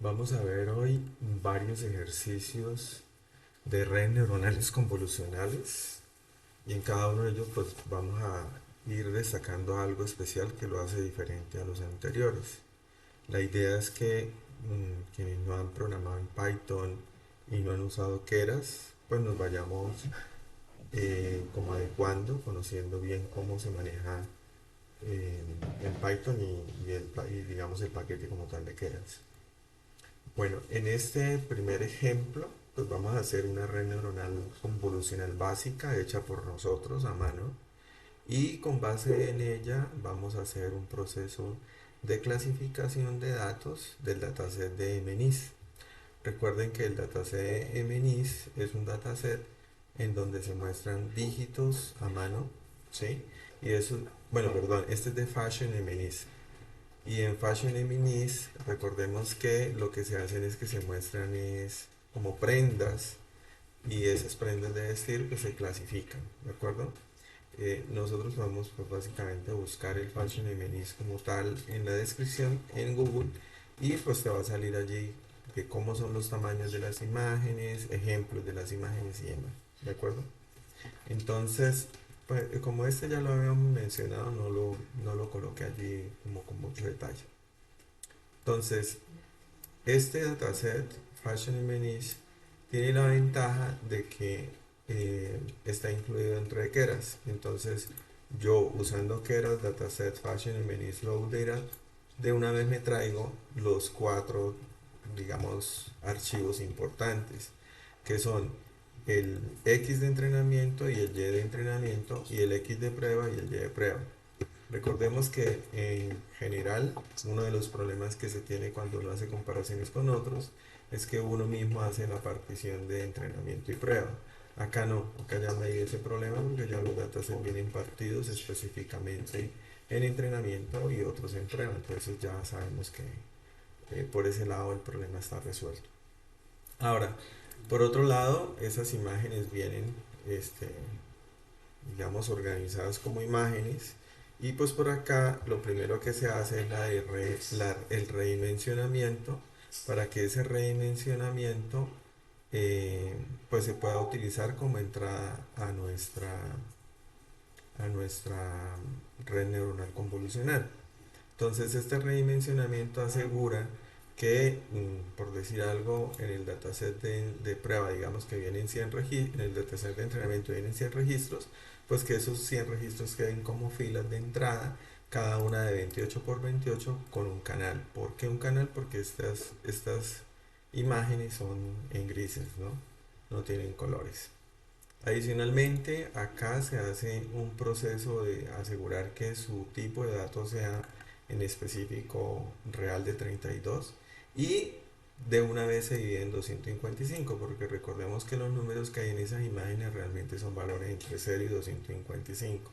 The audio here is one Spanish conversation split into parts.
Vamos a ver hoy varios ejercicios de redes neuronales convolucionales y en cada uno de ellos pues vamos a ir destacando algo especial que lo hace diferente a los anteriores. La idea es que quienes no han programado en Python y no han usado Keras, pues nos vayamos como adecuando, conociendo bien cómo se maneja en Python y digamos el paquete como tal de Keras. Bueno, en este primer ejemplo, pues vamos a hacer una red neuronal convolucional básica hecha por nosotros a mano y con base en ella vamos a hacer un proceso de clasificación de datos del dataset de MNIST. Recuerden que el dataset de MNIST es un dataset en donde se muestran dígitos a mano, ¿sí? Y eso, bueno, perdón, este es de Fashion MNIST. Y en Fashion Eminis, recordemos que lo que se hacen es que se muestran es como prendas y esas prendas de vestir pues se clasifican, ¿de acuerdo? Nosotros vamos pues básicamente a buscar el Fashion Eminis como tal en la descripción en Google y pues te va a salir allí de cómo son los tamaños de las imágenes, ejemplos de las imágenes y demás, ¿de acuerdo? Entonces, pues, como este ya lo habíamos mencionado, no lo coloqué allí como con mucho detalle. Entonces, este dataset, Fashion Image, tiene la ventaja de que está incluido dentro de Keras. Entonces, yo usando Keras Dataset Fashion Image Low Data, de una vez me traigo los cuatro, digamos, archivos importantes, que son el X de entrenamiento y el Y de entrenamiento y el X de prueba y el Y de prueba. Recordemos que en general uno de los problemas que se tiene cuando uno hace comparaciones con otros es que uno mismo hace la partición de entrenamiento y prueba. Acá no, acá ya no hay ese problema porque ya los datasets vienen partidos específicamente en entrenamiento y otros en prueba. Entonces ya sabemos que por ese lado el problema está resuelto. Ahora, por otro lado, esas imágenes vienen este, digamos, organizadas como imágenes. Y pues por acá lo primero que se hace es el redimensionamiento para que ese redimensionamiento pues se pueda utilizar como entrada a nuestra red neuronal convolucional. Entonces este redimensionamiento asegura que, por decir algo, en el dataset de prueba, digamos que vienen 100 registros, en el dataset de entrenamiento vienen 100 registros, pues que esos 100 registros queden como filas de entrada, cada una de 28 por 28 con un canal. ¿Por qué un canal? Porque estas imágenes son en grises, ¿no? No tienen colores. Adicionalmente, acá se hace un proceso de asegurar que su tipo de datos sea en específico real de 32 y de una vez se divide en 255 porque recordemos que los números que hay en esas imágenes realmente son valores entre 0 y 255.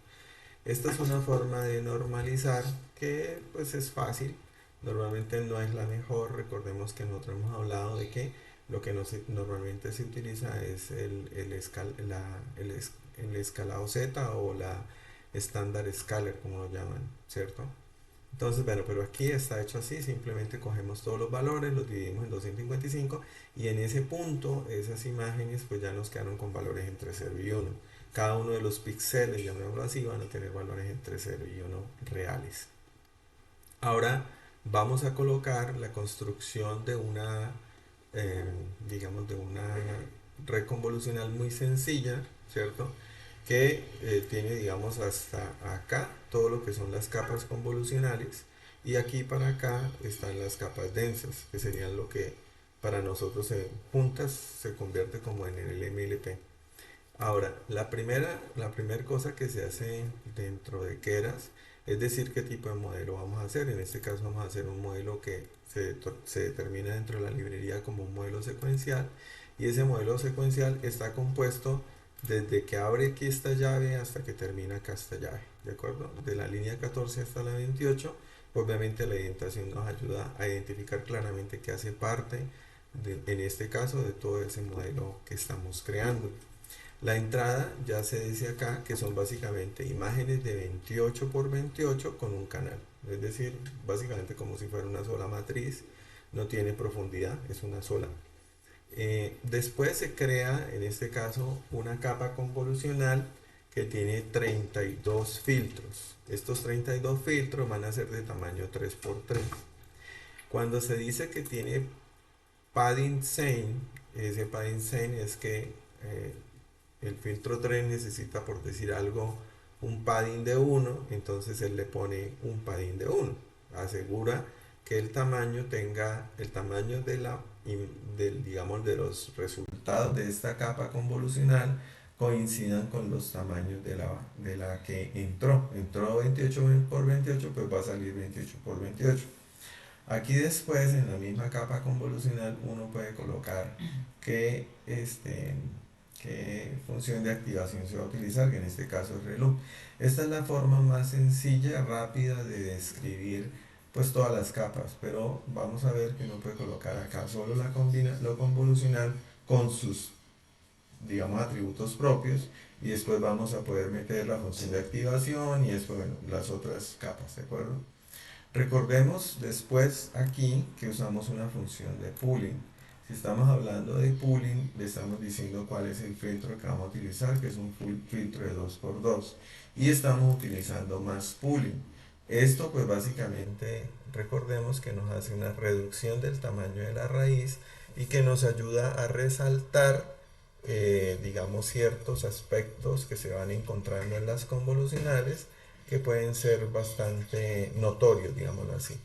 Esta es una forma de normalizar que pues es fácil, normalmente no es la mejor. Recordemos que nosotros hemos hablado de que lo que normalmente se utiliza es el escalado Z o la estándar scalar como lo llaman, ¿cierto? Entonces, bueno, pero aquí está hecho así, simplemente cogemos todos los valores, los dividimos en 255 y en ese punto esas imágenes pues ya nos quedaron con valores entre 0 y 1. Cada uno de los píxeles, llamémoslo así, van a tener valores entre 0 y 1 reales. Ahora vamos a colocar la construcción de una, eh, digamos, de una red convolucional muy sencilla, ¿cierto? Que tiene, digamos, hasta acá todo lo que son las capas convolucionales y aquí para acá están las capas densas, que serían lo que para nosotros juntas se convierte como en el MLP. Ahora, la primera cosa que se hace dentro de Keras es decir qué tipo de modelo vamos a hacer. En este caso vamos a hacer un modelo que se determina dentro de la librería como un modelo secuencial y ese modelo secuencial está compuesto desde que abre aquí esta llave hasta que termina acá esta llave, ¿de acuerdo? De la línea 14 hasta la 28, obviamente la indentación nos ayuda a identificar claramente que hace parte, en este caso, de todo ese modelo que estamos creando. La entrada ya se dice acá que son básicamente imágenes de 28 por 28 con un canal. Es decir, básicamente como si fuera una sola matriz no tiene profundidad, es una sola. Después se crea, en este caso, una capa convolucional que tiene 32 filtros. Estos 32 filtros van a ser de tamaño 3x3. Cuando se dice que tiene padding same, ese padding same es que el filtro 3 necesita, por decir algo, un padding de 1, entonces él le pone un padding de 1. Asegura que el tamaño tenga el tamaño digamos, de los resultados de esta capa convolucional coincidan con los tamaños de la que entró 28 por 28, pues va a salir 28 por 28. Aquí después, en la misma capa convolucional, uno puede colocar qué función de activación se va a utilizar, que en este caso es reloj. Esta es la forma más sencilla, rápida de describir pues todas las capas, pero vamos a ver que uno puede colocar acá solo lo convolucional con sus, digamos, atributos propios, y después vamos a poder meter la función de activación y después, bueno, las otras capas, ¿de acuerdo? Recordemos después aquí que usamos una función de pooling. Si estamos hablando de pooling, le estamos diciendo cuál es el filtro que vamos a utilizar, que es un filtro de 2x2. Y estamos utilizando más pooling. Esto pues básicamente recordemos que nos hace una reducción del tamaño de la raíz y que nos ayuda a resaltar digamos ciertos aspectos que se van encontrando en las convolucionales que pueden ser bastante notorios, digámoslo así.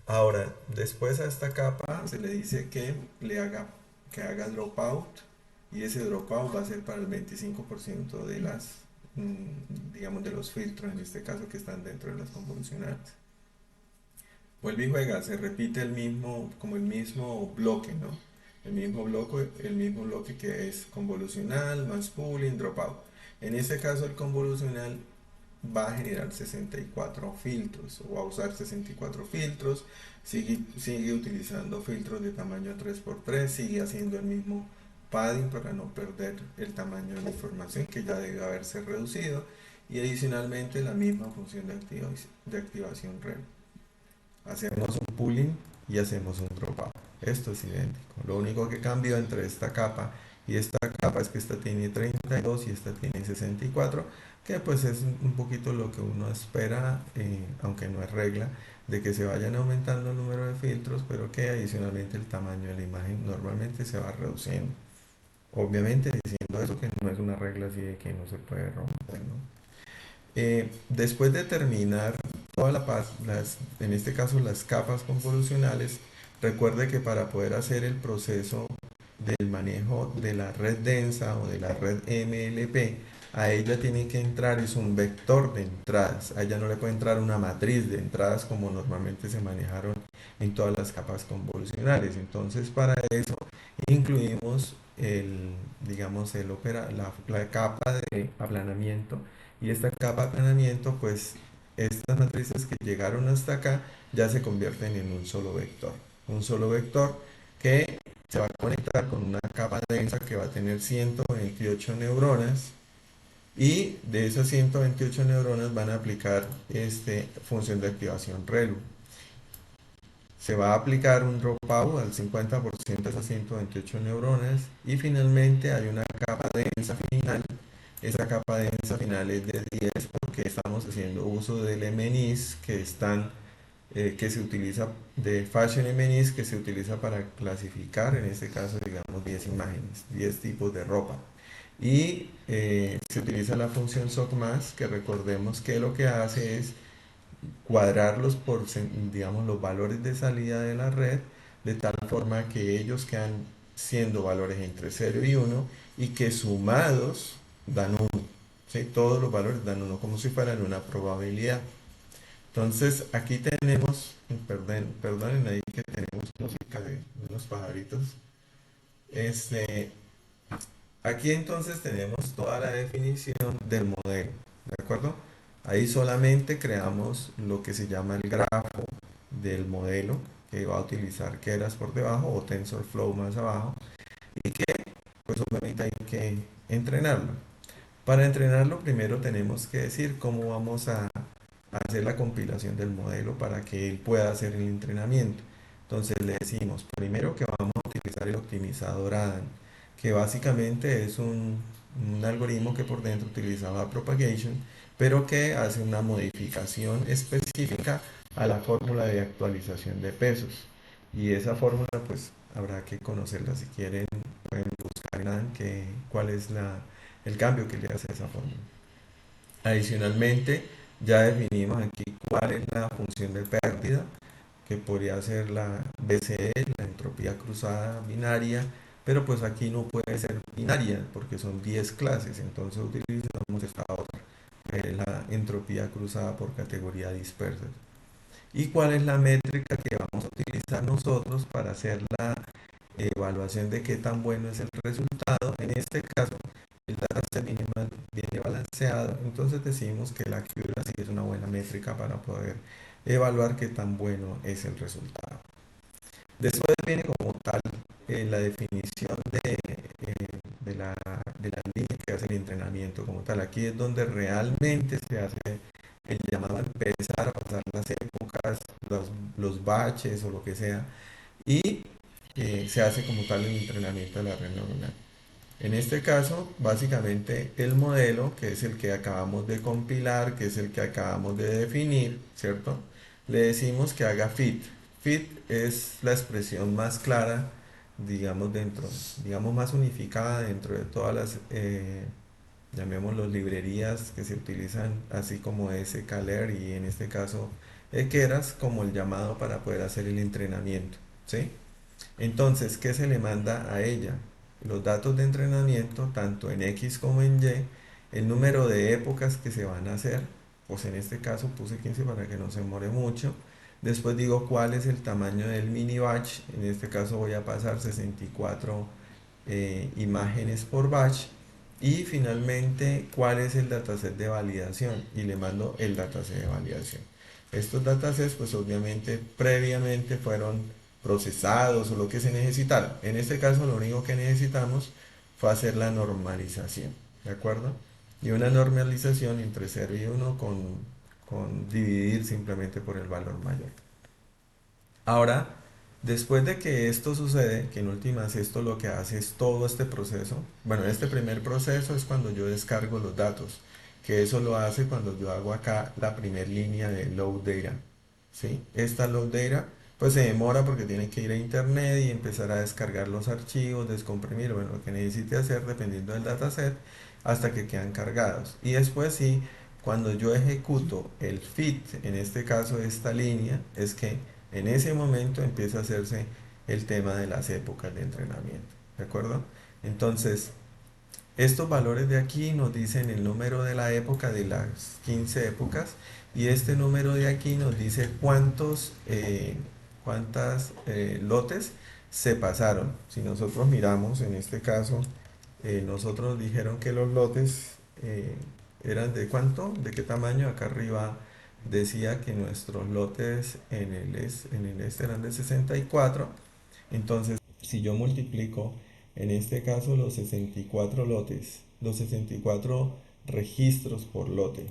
Ahora, después a esta capa se le dice que haga dropout, y ese dropout va a ser para el 25% de digamos, de los filtros, en este caso, que están dentro de las convolucionales. Vuelve y juega, se repite como el mismo bloque, ¿no? El mismo bloque que es convolucional, más pooling, dropout. En este caso el convolucional va a generar 64 filtros, o va a usar 64 filtros, sigue utilizando filtros de tamaño 3x3, sigue haciendo el mismo padding para no perder el tamaño de la información, que ya debe haberse reducido, y adicionalmente la misma función de activación rel. Hacemos un pooling y hacemos un dropout. Esto es idéntico. Lo único que cambió entre esta capa y esta capa es que esta tiene 32 y esta tiene 64, que pues es un poquito lo que uno espera, aunque no es regla, de que se vayan aumentando el número de filtros, pero que adicionalmente el tamaño de la imagen normalmente se va reduciendo. Obviamente diciendo eso que no es una regla así de que no se puede romper, ¿no? Después de terminar en este caso las capas convolucionales, recuerde que para poder hacer el proceso del manejo de la red densa o de la red MLP, a ella tiene que entrar, es un vector de entradas. A ella no le puede entrar una matriz de entradas como normalmente se manejaron en todas las capas convolucionales. Entonces, para eso incluimos digamos, la capa de aplanamiento, y esta capa de aplanamiento, pues estas matrices que llegaron hasta acá ya se convierten en un solo vector que se va a conectar con una capa densa que va a tener 128 neuronas, y de esas 128 neuronas van a aplicar función de activación ReLU. Se va a aplicar un dropout al 50% de esas 128 neuronas, y finalmente hay una capa densa final. Esa capa densa final es de 10 porque estamos haciendo uso del MNIS que se utiliza, de Fashion MNIS, que se utiliza para clasificar, en este caso, digamos, 10 imágenes, 10 tipos de ropa. Y se utiliza la función SOCMAS, que recordemos que lo que hace es cuadrarlos por, digamos, los valores de salida de la red, de tal forma que ellos quedan siendo valores entre 0 y 1, y que sumados dan 1. ¿Sí? Todos los valores dan 1, como si fueran una probabilidad. Entonces aquí tenemos, perdonen ahí que tenemos música de unos pajaritos. Aquí entonces tenemos toda la definición del modelo, ¿de acuerdo? Ahí solamente creamos lo que se llama el grafo del modelo, que va a utilizar Keras por debajo o TensorFlow más abajo, y que pues obviamente hay que entrenarlo. Para entrenarlo primero tenemos que decir cómo vamos a hacer la compilación del modelo para que él pueda hacer el entrenamiento. Entonces le decimos primero que vamos a utilizar el optimizador ADAM, que básicamente es un algoritmo que por dentro utilizaba propagation, pero que hace una modificación específica a la fórmula de actualización de pesos. Y esa fórmula pues habrá que conocerla. Si quieren pueden buscar en ADAM cuál es el cambio que le hace a esa fórmula. Adicionalmente, ya definimos aquí cuál es la función de pérdida, que podría ser la BCE, la entropía cruzada binaria, pero pues aquí no puede ser binaria porque son 10 clases, entonces utilizamos esta otra, la entropía cruzada por categoría dispersa. ¿Y cuál es la métrica que vamos a utilizar nosotros para hacer la evaluación de qué tan bueno es el resultado? En este caso, el dataset minimal viene balanceado, entonces decimos que la accuracy es una buena métrica para poder evaluar qué tan bueno es el resultado. Después viene como tal la definición de la línea que hace el entrenamiento como tal. Aquí es donde realmente se hace el llamado a empezar a pasar las épocas, los baches o lo que sea, y se hace como tal el entrenamiento de la red neuronal. En este caso, básicamente el modelo, que es el que acabamos de compilar, que es el que acabamos de definir, ¿cierto? Le decimos que haga fit. Fit es la expresión más clara, digamos, digamos, más unificada dentro de todas las, llamémoslo, librerías que se utilizan, así como sklearn y en este caso Keras, como el llamado para poder hacer el entrenamiento, ¿sí? Entonces, ¿qué se le manda a ella? Los datos de entrenamiento, tanto en X como en Y, el número de épocas que se van a hacer, pues en este caso puse 15 para que no se demore mucho. Después digo cuál es el tamaño del mini batch, en este caso voy a pasar 64 imágenes por batch. Y finalmente, cuál es el dataset de validación y le mando el dataset de validación. Estos datasets pues obviamente previamente fueron procesados o lo que se necesitara. En este caso lo único que necesitamos fue hacer la normalización, ¿de acuerdo? Y una normalización entre 0 y 1 con dividir simplemente por el valor mayor. Ahora, después de que esto sucede, que en últimas esto lo que hace es todo este proceso, bueno, este primer proceso es cuando yo descargo los datos, que eso lo hace cuando yo hago acá la primera línea de load data, ¿sí? Esta load data pues se demora porque tiene que ir a internet y empezar a descargar los archivos, descomprimir, bueno, lo que necesite hacer dependiendo del dataset hasta que quedan cargados. Y después sí, cuando yo ejecuto el fit, en este caso esta línea, es que en ese momento empieza a hacerse el tema de las épocas de entrenamiento, ¿de acuerdo? Entonces, estos valores de aquí nos dicen el número de la época de las 15 épocas y este número de aquí nos dice cuántas lotes se pasaron. Si nosotros miramos, en este caso, nosotros nos dijeron que los lotes eran de cuánto, de qué tamaño. Acá arriba decía que nuestros lotes en el este eran de 64. Entonces, si yo multiplico en este caso los 64 lotes, los 64 registros por lote,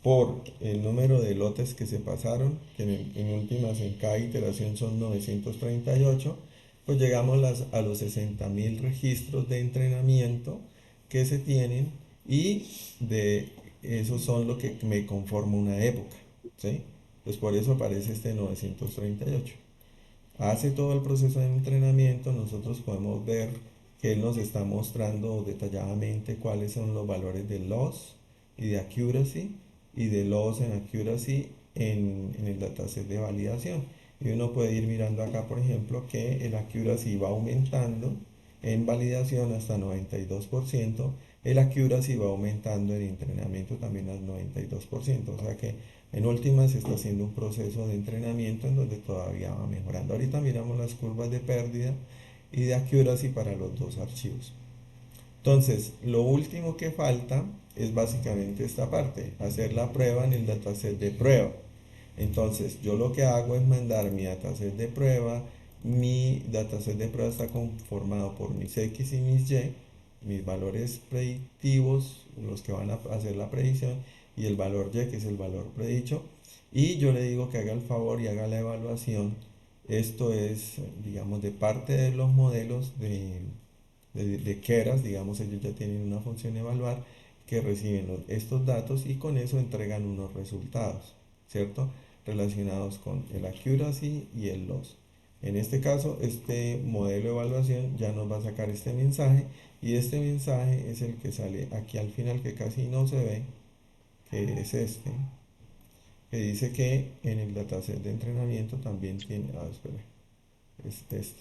por el número de lotes que se pasaron, que en últimas en cada iteración son 938, pues llegamos a los 60.000 registros de entrenamiento que se tienen y de esos son lo que me conforma una época, ¿sí? Pues por eso aparece este 938. Hace todo el proceso de entrenamiento, nosotros podemos ver que él nos está mostrando detalladamente cuáles son los valores de loss y de accuracy y de loss en accuracy en el dataset de validación. Y uno puede ir mirando acá, por ejemplo, que el accuracy va aumentando en validación hasta 92%, el accuracy va aumentando en entrenamiento también al 92%, o sea que en últimas se está haciendo un proceso de entrenamiento en donde todavía va mejorando. Ahorita miramos las curvas de pérdida y de accuracy para los dos archivos. Entonces, lo último que falta es básicamente esta parte, hacer la prueba en el dataset de prueba. Entonces, yo lo que hago es mandar mi dataset de prueba. Mi dataset de prueba está conformado por mis X y mis Y, mis valores predictivos, los que van a hacer la predicción, y el valor Y, que es el valor predicho. Y yo le digo que haga el favor y haga la evaluación Esto es, digamos, de parte de los modelos de Keras, digamos, ellos ya tienen una función evaluar que reciben estos datos y con eso entregan unos resultados, ¿cierto? Relacionados con el accuracy y el loss. En este caso, este modelo de evaluación ya nos va a sacar este mensaje y este mensaje es el que sale aquí al final que casi no se ve, que es este, que dice que en el dataset de entrenamiento también tiene, espera, este, es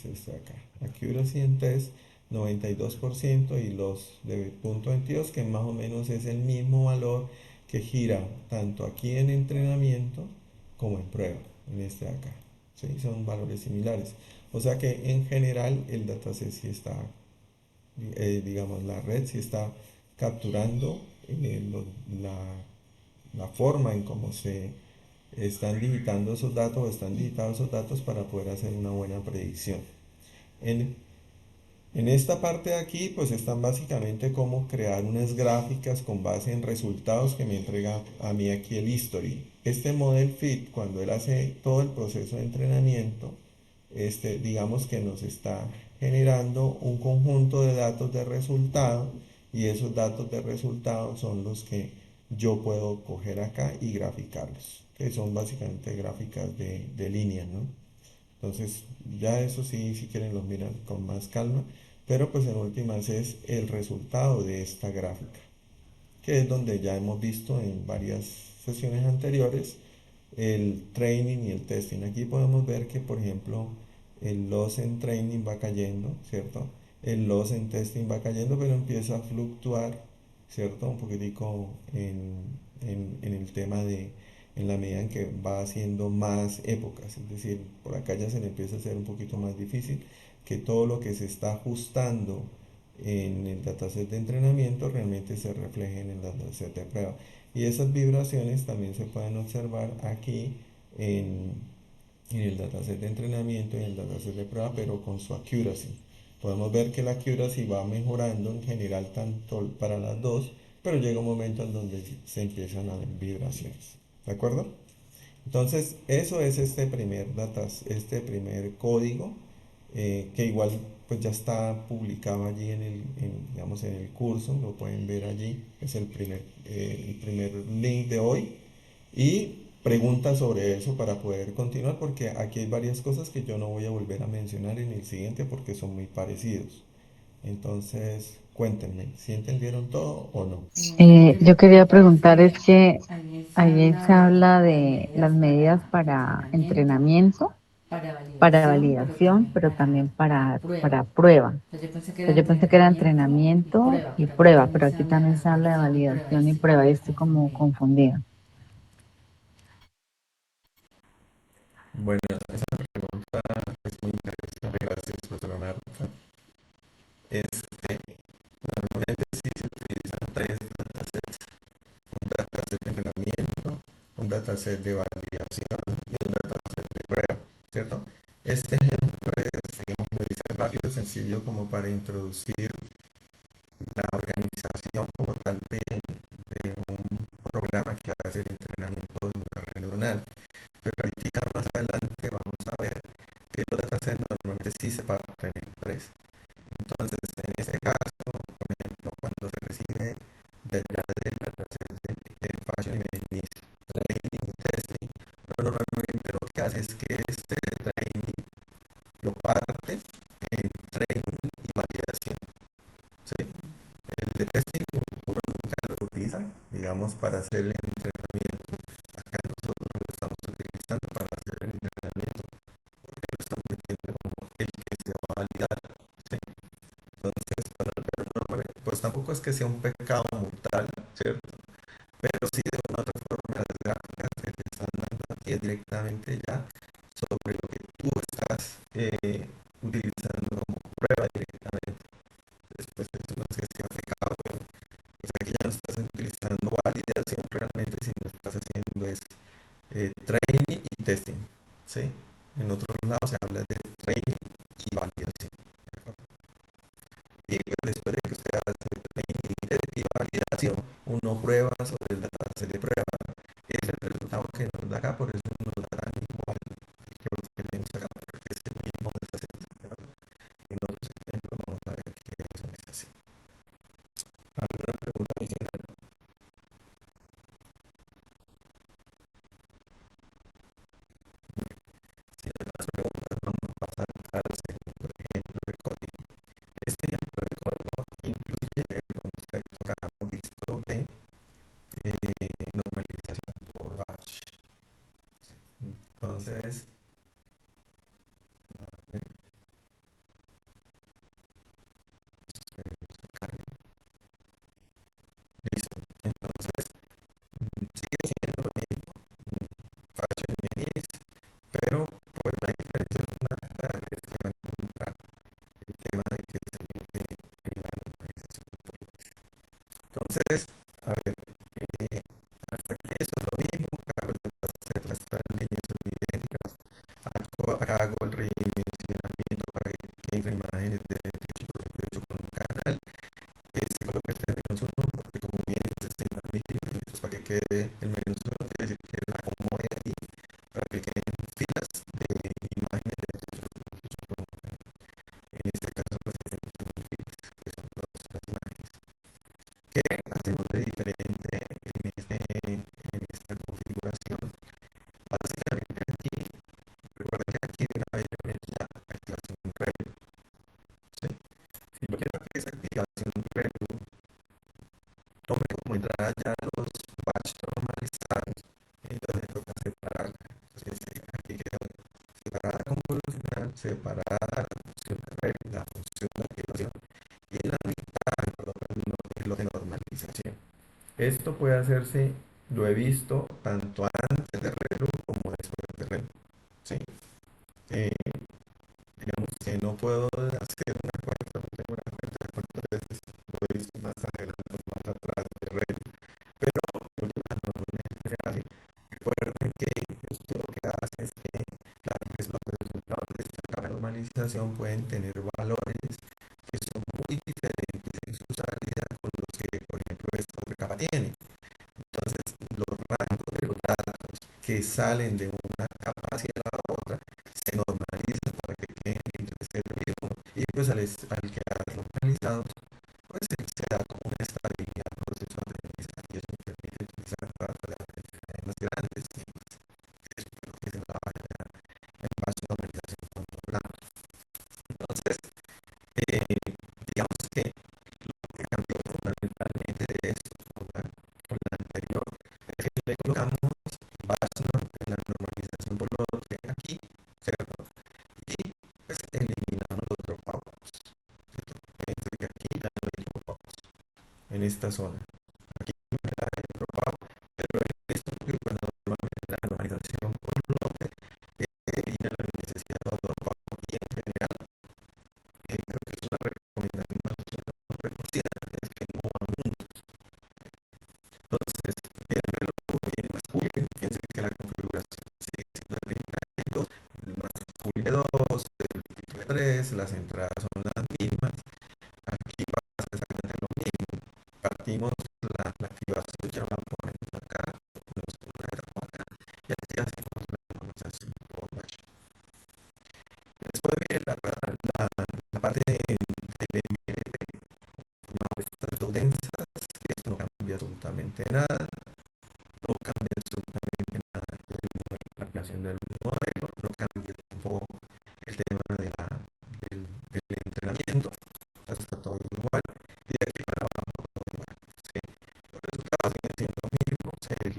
este acá, accuracy en test 92% y los de punto 22 que más o menos es el mismo valor que gira tanto aquí en entrenamiento como en prueba, en este de acá, ¿sí? Son valores similares, o sea que en general el dataset sí está, digamos, la red sí está capturando la, la forma en cómo se están digitando esos datos o están digitados esos datos para poder hacer una buena predicción. En, en esta parte de aquí, pues están básicamente cómo crear unas gráficas con base en resultados que me entrega a mí aquí el history. Este model fit, cuando él hace todo el proceso de entrenamiento, digamos que nos está generando un conjunto de datos de resultado y esos datos de resultado son los que yo puedo coger acá y graficarlos, que son básicamente gráficas de línea, ¿no? Entonces, ya eso sí, si quieren los miran con más calma, pero pues en últimas es el resultado de esta gráfica, que es donde ya hemos visto en varias sesiones anteriores el training y el testing. Aquí podemos ver que, por ejemplo, el loss en training va cayendo, ¿cierto? El loss en testing va cayendo, pero empieza a fluctuar, ¿cierto? Un poquitico en el tema de, en la medida en que va haciendo más épocas, es decir, por acá ya se le empieza a hacer un poquito más difícil que todo lo que se está ajustando en el dataset de entrenamiento realmente se refleje en el dataset de prueba. Y esas vibraciones también se pueden observar aquí en, en el dataset de entrenamiento y en el dataset de prueba, pero con su accuracy. Podemos ver que la accuracy va mejorando en general tanto para las dos, pero llega un momento en donde se empiezan a ver vibraciones. ¿De acuerdo? Entonces, eso es este primer código, que igual pues ya está publicado allí digamos, en el curso, lo pueden ver allí, es el primer link de hoy. Y preguntas sobre eso para poder continuar, porque aquí hay varias cosas que yo no voy a volver a mencionar en el siguiente porque son muy parecidos. Entonces, cuéntenme, ¿si entendieron todo o no? Yo quería preguntar, es que ahí se habla de las medidas para entrenamiento, para validación, pero también para prueba. Entonces, yo pensé que era entrenamiento y prueba, pero aquí también se habla de validación y prueba y estoy como confundida. Bueno, esa pregunta es muy interesante, gracias, profesora Marta. Este, Normalmente sí se utilizan tres datasets, un dataset de entrenamiento, un dataset de validación y un dataset de prueba, ¿cierto? Este ejemplo es, digamos, muy rápido, sencillo como para introducir la organización como tal de un programa que hace el entrenamiento de una red neuronal. Pero ahorita más adelante vamos a ver que los datasets normalmente sí se parten en tres. Entonces, en este caso, por ejemplo, cuando se recibe ya del dataset de fashion images, training y testing, normalmente lo que hace es que este training lo parte en training y validación, ¿sí? El de testing uno nunca lo utiliza, digamos, para hacer el entrenamiento. Acá nosotros lo estamos utilizando para hacer el entrenamiento, porque lo estamos metiendo como el que se va a validar, ¿sí? Entonces, para el nombre, pues tampoco es que sea un pecado mortal, ¿cierto? Pero sí de una otra forma las gráficas que te están dando aquí es directamente ya sobre lo que tú estás utilizando como prueba directamente. Después eso no es que sea pecado, pero pues aquí ya no estás utilizando validación realmente, sino estás haciendo es training y testing, ¿sí? En otros lados se habla de training y validación. ¿De acuerdo? Y pues, después de que usted hace training y validación, uno prueba sobre el dataset de prueba, que es el resultado que nos da acá, por eso nos dará hago el redimensionamiento para que entren imágenes de 28 con un canal, se coloca el menos uno, porque como viene 60.000 milímetros para que quede el menos uno, quiere decir que la acomode ahí para que queden filas de imágenes de 28 con un canal. En este caso, pues tenemos filas, que son todas las imágenes. ¿Qué hacemos de diferente en esta configuración? Básicamente aquí, recuerda que aquí de una vez viene la activación previa. ¿Sí? Si yo quiero que esa activación previa tome como entrada ya los batch normalizados, entonces toca separarla. Entonces aquí queda separada convolucional, separada la función de regla, la función de activación y en la mitad lo de normalización. Esto puede hacerse, lo he visto tanto antes de Relu como después de Relu. ¿Sí? Eh, digamos que no puedo hacer una cuarta, no tengo una cuenta de cuántas veces lo he visto más adelante, más atrás de Relu. Pero lo que normalmente se hace, recuerden que esto lo que hace es que, claro, pues los resultados de esta capa de normalización pueden tener valores que son muy diferentes en su salida con los que, por ejemplo, esta otra capa tiene. Entonces, los rangos de los datos que salen de una capa hacia la otra se normalizan para que queden entre cero y 1. Y pues al quedar normalizados, pues se da como una estabilidad al proceso de aprendizaje y eso permite utilizar para las cadenas grandes y pues, eso es lo que se da en base a normalización controlada. Entonces, digamos que lo que cambió fundamentalmente de esto con la anterior es que le colocamos base en la normalización por lo que aquí, ¿cierto? Y pues eliminamos los dropouts, ¿cierto? Fíjense que aquí ya no hay dropouts en esta zona. Aquí no hay dropout, pero en esto que pues, normalmente la normalización por bloque elimina la necesidad de dropout y en general creo que es una recomendación más recursiva, es que no abunde. Entonces, el reloj viene más cool, fíjense que la configuración sigue siendo el 32, el más cool de 2, el de 3, las entradas son las mismas. Aquí pasa exactamente lo mismo. Partimos la activación, ya la ponemos acá, ponemos una etapa acá, y así hacemos la normalización por batch. Después viene la parte del MLP, estas dos densas, que esto no cambia absolutamente nada. No cambia absolutamente nada la creación del modelo, no cambia tampoco el tema del entrenamiento, está todo igual, y de aquí para abajo todo igual. ¿Sí? Los resultados siguen siendo los mismos,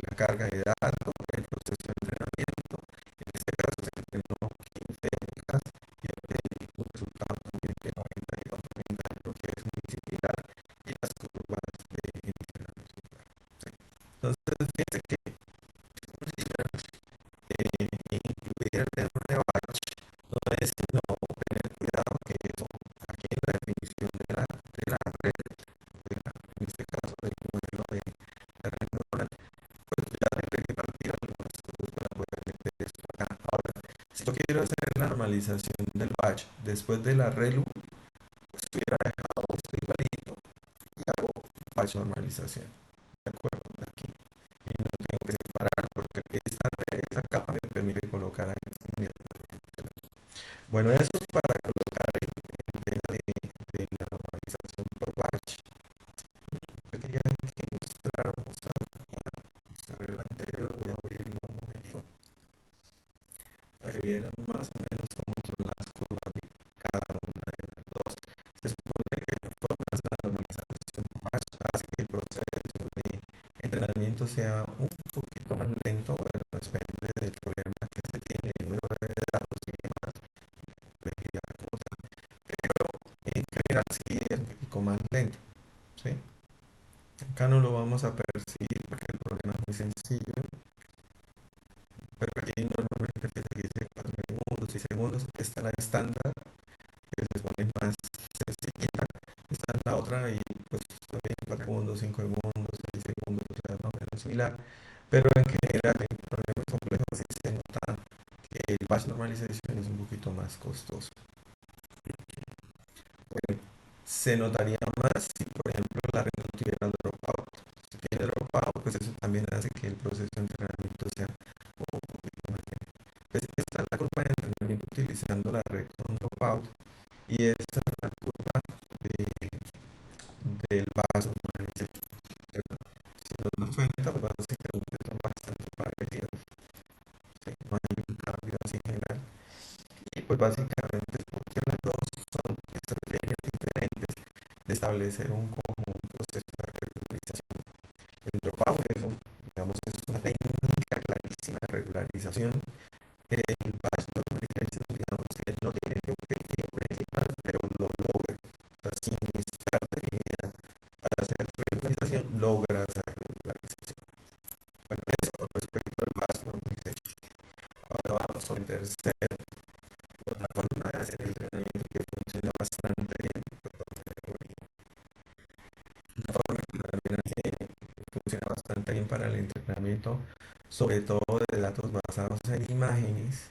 la carga de datos, el proceso de entrenamiento, en este caso se entrenó 15 épocas y obtiene un resultado también de 92, que es muy similar, y las curvas de entrenamiento. ¿Sí? Entonces, fíjense que incluir el tema de batch no es sino tener cuidado que eso aquí en la definición de la red, en este caso del modelo de red neuronal, pues ya tendré que partir algunas cosas para poder meter esto acá. Ahora, si yo quiero hacer la normalización del batch después de la relu, pues hubiera dejado esto igualito y hago batch normalización. ¿De acuerdo? Aquí. Y no tengo que separar porque esta capa me permite colocar aquí. Bueno, eso es para colocar el tema de la normalización por batch. Yo quería que mostráramos sobre el anterior, voy a abrirlo un momento para que vieran más o menos cómo son las curvas de cada una de las dos. Se supone que de formas la normalización por batch hace que el proceso de entrenamiento sea un poquito más lento, pero depende del problema que se tiene, el número de datos y demás, complejidad como tal, pero en general sí es un poquito más lento, ¿sí? Acá no lo vamos a percibir porque el problema es muy sencillo, pero aquí normalmente se dice 4 segundos y segundos, está la estándar, que se pone más sencilla, está la otra y pues también 4 segundos, 5 segundos, 6 segundos, o sea, más o menos similar. Pero en general, en problemas complejos sí se nota que el batch normalization es un poquito más costoso. Bueno, se notaría más si, por ejemplo, la red no tuviera dropout. Si tiene dropout, pues eso también hace que el proceso de entrenamiento sea un poquito más lento. Pues esta es la curva de entrenamiento utilizando la red con dropout y esta es la curva de, del vaso magnético. Si nos damos cuenta, pues básicamente son bastante parecidos. ¿Sí? No hay un cambio así general. Y pues básicamente es porque las dos son estrategias diferentes de establecer un conjunto proceso de regularización. El dropout es, digamos, es una técnica clarísima de regularización. El batch normalization, digamos que no tiene el objetivo principal, pero lo logra. O sea, sin estar definida para hacer regularización, logra esa regularización. Bueno, eso con respecto al batch normalization. Ahora vamos a un tercer, una forma de hacer el entrenamiento que funciona bastante bien. Una forma que también funciona bastante bien para el entrenamiento, sobre todo de datos basados en imágenes,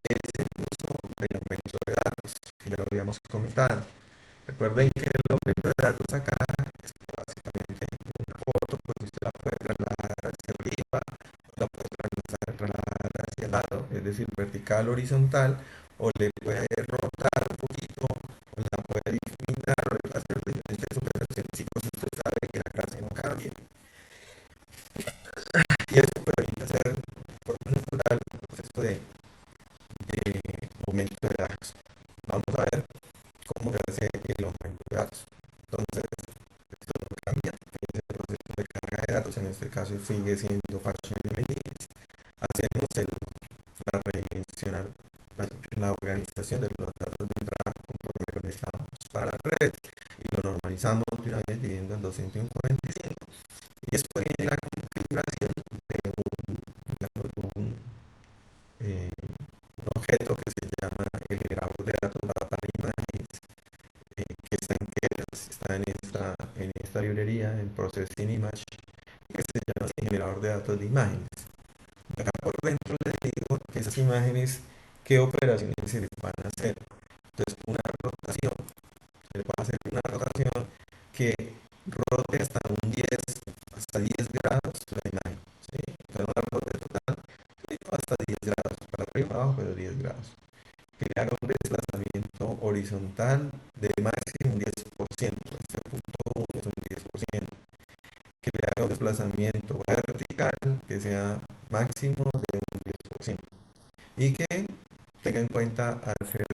es el uso del aumento de datos, que ya lo habíamos comentado. Recuerden que el aumento de datos acá es básicamente una foto, pues usted la puede trasladar hacia arriba, la puede trasladar hacia el lado, es decir, vertical, horizontal, o le puede rotar un poquito, o la puede difuminar, o le puede hacer diferentes operaciones, y pues usted sabe que la clase no cambie. Y eso permite hacer de forma natural el proceso de aumento de datos. Vamos a ver cómo se hace el aumento de datos. Entonces, esto no cambia, es el proceso de carga de datos, en este caso sigue siendo partially linear. Hacemos la redimensional, la organización de los datos de entrada conforme lo necesitamos para la red y lo normalizamos de una vez dividiendo en 245 y después viene la configuración de un, eh, un objeto que se llama el generador de datos data images, que está en Keras, está en esta librería en Processing Image, que se llama así, generador de datos de imágenes. Acá por dentro les digo que esas imágenes, qué operaciones se les van a hacer. Entonces, una rotación, se le puede hacer una rotación que rote hasta 10 grados la imagen. ¿Sí? O sea, una rote total hasta 10 grados, para arriba abajo, pero 10 grados. Que le haga un desplazamiento horizontal de máximo un 10%, este punto 1 es un 10%. Que le haga un desplazamiento vertical que sea máximo de un 10%. Y que tenga en cuenta al hacer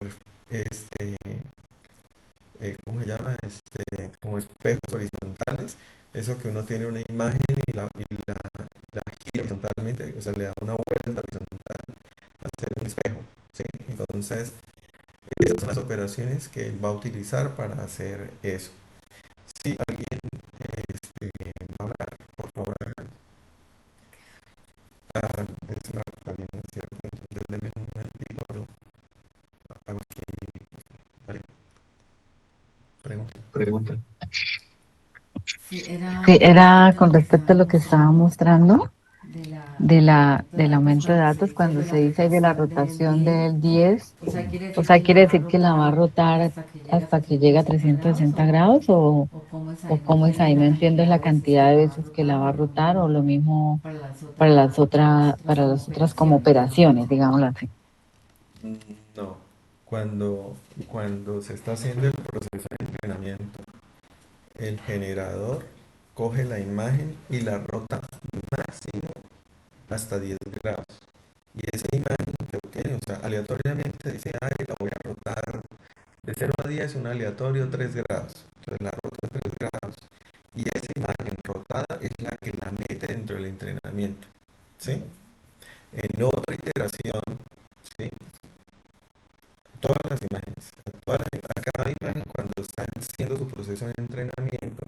este, ¿cómo se llama? Como espejos horizontales, eso que uno tiene una imagen la gira horizontalmente, o sea, le da una vuelta horizontal a hacer un espejo, ¿sí? Entonces, esas son las operaciones que él va a utilizar para hacer eso. Si alguien va a hablar, por favor, es una también, ¿cierto? Entonces, denme un momentito, pero hago aquí, ¿vale? Pregunta. Pregunta. Sí, era con respecto a lo que estaba mostrando del aumento de datos, cuando se dice ahí de la rotación del 10, o sea, quiere decir que la va a rotar hasta que llegue a 360 grados o cómo es ahí, no entiendo la cantidad de veces que la va a rotar o lo mismo para las otras como operaciones, digámoslo así. No, cuando se está haciendo el proceso de entrenamiento, el generador coge la imagen y la rota máximo hasta 10 grados. Y esa imagen que obtiene, o sea, aleatoriamente dice, ay, la voy a rotar de 0 a 10, un aleatorio 3 grados. Entonces la rota 3 grados. Y esa imagen rotada es la que la mete dentro del entrenamiento. ¿Sí? En otra iteración, ¿sí? A cada imagen, cuando está haciendo su proceso de entrenamiento,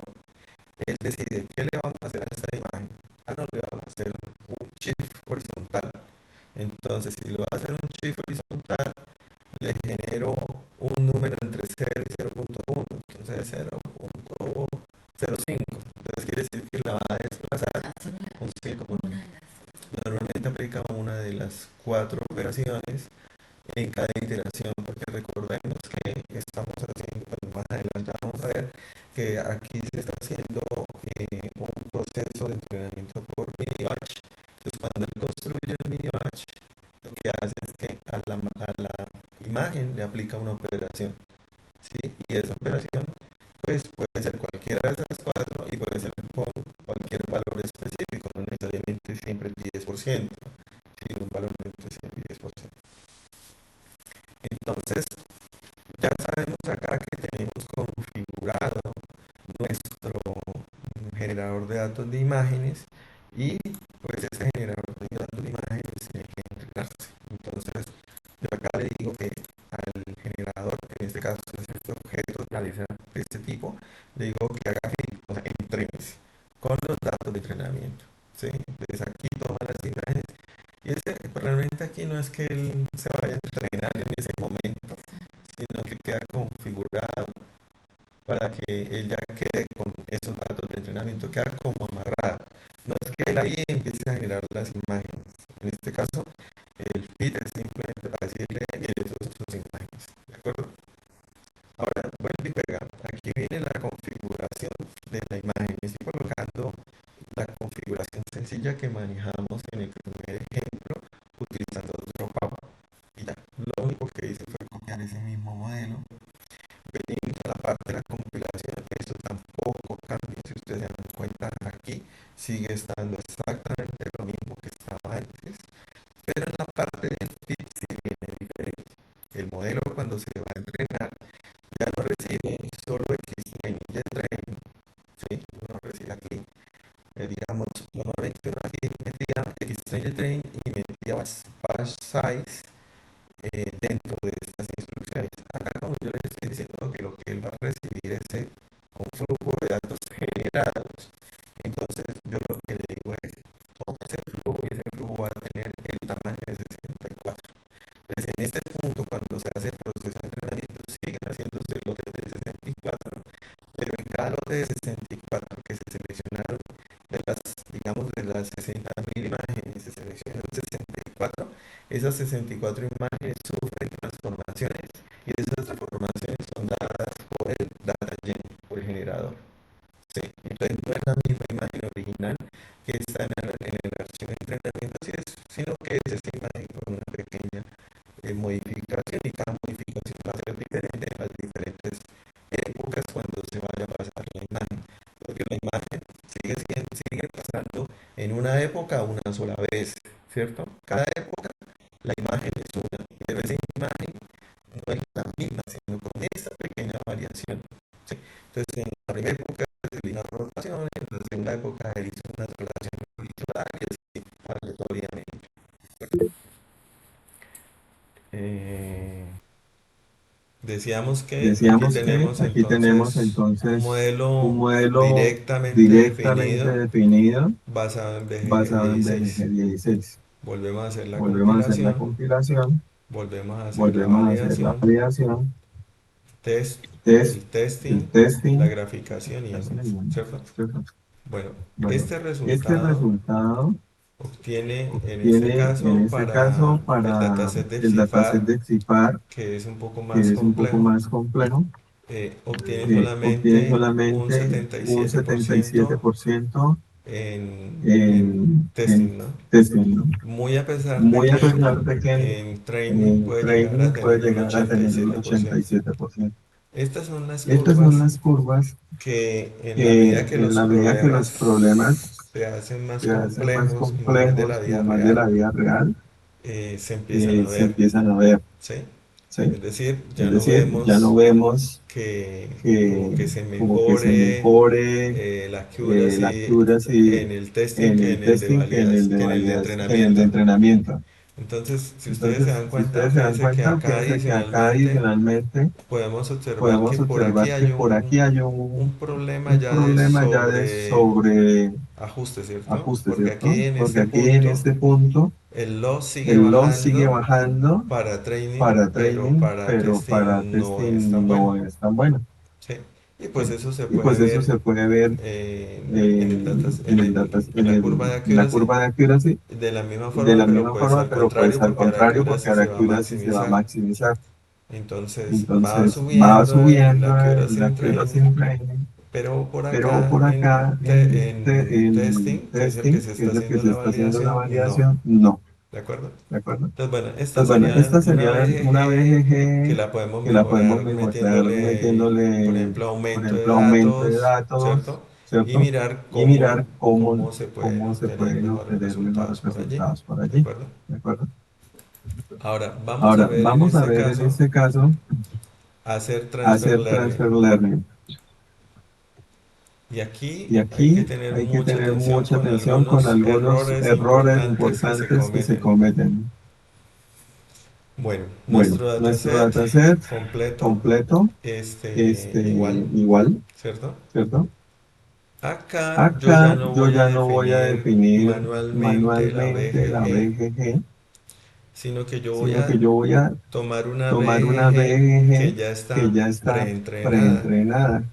él decide qué le vamos a hacer a esta imagen. No le vamos a hacer un shift horizontal. Entonces, si le va a hacer un shift horizontal, le genero un número entre 0 y 0.1. Entonces, 0.05. Entonces, quiere decir que la va a desplazar un 5%. Normalmente aplica una de las 4 operaciones en cada iteración configuración, porque recordemos que estamos haciendo, bueno, más adelante vamos a ver que aquí se está haciendo un proceso de entrenamiento por mini batch. Entonces, cuando él construye el mini batch, lo que hace es que a la imagen le aplica una operación, ¿sí? Y esa operación, pues, puede ser cualquiera de esas cuatro y puede ser con cualquier valor específico, no necesariamente siempre el 10%, sino un valor entre 100 y 10%. Entonces, ya sabemos acá que tenemos configurado nuestro generador de datos de imágenes y pues ese generador de datos de imágenes tiene que entrenarse. Entonces, yo acá le digo que al generador, que en este caso es este objeto realiza de este tipo, le digo que haga o sea, entrénese con los datos de entrenamiento. ¿Sí? Entonces aquí toma las imágenes y pues, realmente aquí no es que él se vaya a entrenar en ese momento, sino que queda configurado para que él ya quede con esos datos de entrenamiento, queda como amarrado. No es que él ahí empiece a generar las imágenes. En este caso, el feed es simplemente para decirle, mire, esas son sus imágenes. ¿De acuerdo? Ahora, vuelve y pega. Aquí viene la configuración de la imagen. Estoy colocando la configuración sencilla que manejamos en el primer ejemplo utilizando Dropbox. Y ya, lo único que hice fue copiar ese mismo modelo. Venimos a la parte de la compilación, esto tampoco cambia, si ustedes se dan cuenta aquí sigue estando exactamente lo mismo que estaba antes, pero en la parte del feed sí viene diferente. El modelo cuando se va a entrenar ya no recibe solo X-Train y Y-Train, ¿sí? Uno recibe aquí, digamos, normalmente uno aquí metía X-Train y Y-Train y metía batch size dentro de estas instrucciones. Acá, como yo les estoy diciendo, que lo que él va a recibir es un flujo de datos generados. Entonces, yo lo que le digo es, toma ese flujo y ese flujo va a tener el tamaño de 64. Entonces, en este punto, cuando se hace el proceso de entrenamiento, siguen haciéndose lotes de 64, pero en cada lote de 64 que se seleccionaron, de las, digamos, de las 60.000 imágenes, se seleccionaron 64, esas 64 imágenes sufren transformaciones y esas transformaciones son dadas por el data gen, por el generador. Sí, entonces no es la misma imagen original que está en el archivo de entrenamiento, sino que es esa imagen con una pequeña modificación y cada modificación va a ser diferente en las diferentes épocas cuando se vaya a pasar la imagen. Porque la imagen sigue pasando en una época una sola vez, ¿cierto? Cada época la imagen es una, pero esa imagen no es la misma, sino con esta pequeña variación. ¿Sí? Entonces, en la primera época recibí una rotación, en la segunda época hizo una traslación longitudinal y así aleatoriamente. Eh, Decíamos que aquí Decíamos que tenemos aquí tenemos entonces un entonces un modelo modelo directamente directamente definido definido basado en basado en BGG16. BGG16. Volvemos a hacer la Volvemos a hacer la compilación, compilación, volvemos a hacer la volvemos a hacer la validación, validación, test, test, el el testing, la testing, graficación y así le demás, llamamos, ¿cierto? ¿cierto? Bueno, Bueno, este este resultado resultado obtiene en este obtiene en caso este para caso el para dataset de el dataset XIFAR, de XIFAR, que es un poco más que es un poco complejo, más complejo, obtiene obtiene solamente un solamente un 77% 77% en en testing, ¿no? testing, ¿no? Muy a pesar de Muy a que pesar de que en training en puede llegar a training puede tener un llegar a tener un 87%. 87%. Estas son las Estas son curvas las curvas que en la que medida que en los la medida que los problemas problemas se hacen más se hacen más complejos, como más de la complejos, vida como más de real, la vida real, se empiezan a se ver, empiezan a ver, ¿sí? ¿sí? Es decir, Es ya no decir, ya no vemos vemos que como que que se como que se mejore mejore la la accuracy accuracy en el testing en que el en el de testing que en el de que en el de que en el de entrenamiento. entrenamiento. Entonces, si ustedes se Entonces, dan si cuenta, ustedes se dan fíjense que cuenta, acá fíjense que acá adicionalmente adicionalmente podemos observar que podemos por aquí observar que hay por aquí hay un problema un ya de problema ya de sobre sobre ajuste, ¿cierto? ajuste, Porque ¿cierto? aquí en Porque este aquí en punto este punto el loss sigue el loss sigue bajando bajando para training, para pero training, para pero para testing no es testing tan bueno, no es tan bueno. ¿sí? Y pues ¿Sí? eso se Y puede pues eso ver se puede ver en la curva de en la accuracy curva de accuracy de la misma de forma, la pero misma pues forma, al pero pues contrario, al porque ahora contrario, porque accuracy ahora se va a accuracy se va a maximizar. maximizar. Entonces va Entonces va subiendo subiendo el el accuracy accuracy training, in training, pero por pero acá por acá en en testing, que es el que testing, se que está es el que haciendo se la está haciendo la validación, no. validación, no, ¿De acuerdo? ¿de acuerdo? Entonces, bueno, esta Entonces, bueno, sería esta una sería una BGG que BGG la podemos que la podemos mejorar mejorar por metiéndole, ejemplo, por aumento de ejemplo, aumento de datos, datos, ¿cierto? Y ¿cierto? mirar Y mirar cómo se pueden cómo se obtener pueden mejores obtener mejores resultados por allí, resultados por ¿de allí, acuerdo? ¿de acuerdo? Ahora, vamos a Ahora, ver en vamos a este ver en caso este caso hacer transfer hacer learning. transfer learning. Y aquí Y hay que aquí tener hay que mucha tener atención mucha con atención con algunos algunos errores errores importantes que se importantes que se cometen. cometen. Bueno, Bueno, nuestro nuestro dataset dataset completo, completo, igual, igual, ¿cierto? ¿cierto? Acá yo ya Acá no yo voy a ya no voy a definir definir manualmente la manualmente la BGG, BGG, sino que yo voy sino a que yo voy a tomar una tomar una BGG que BGG ya que está ya está preentrenada. preentrenada,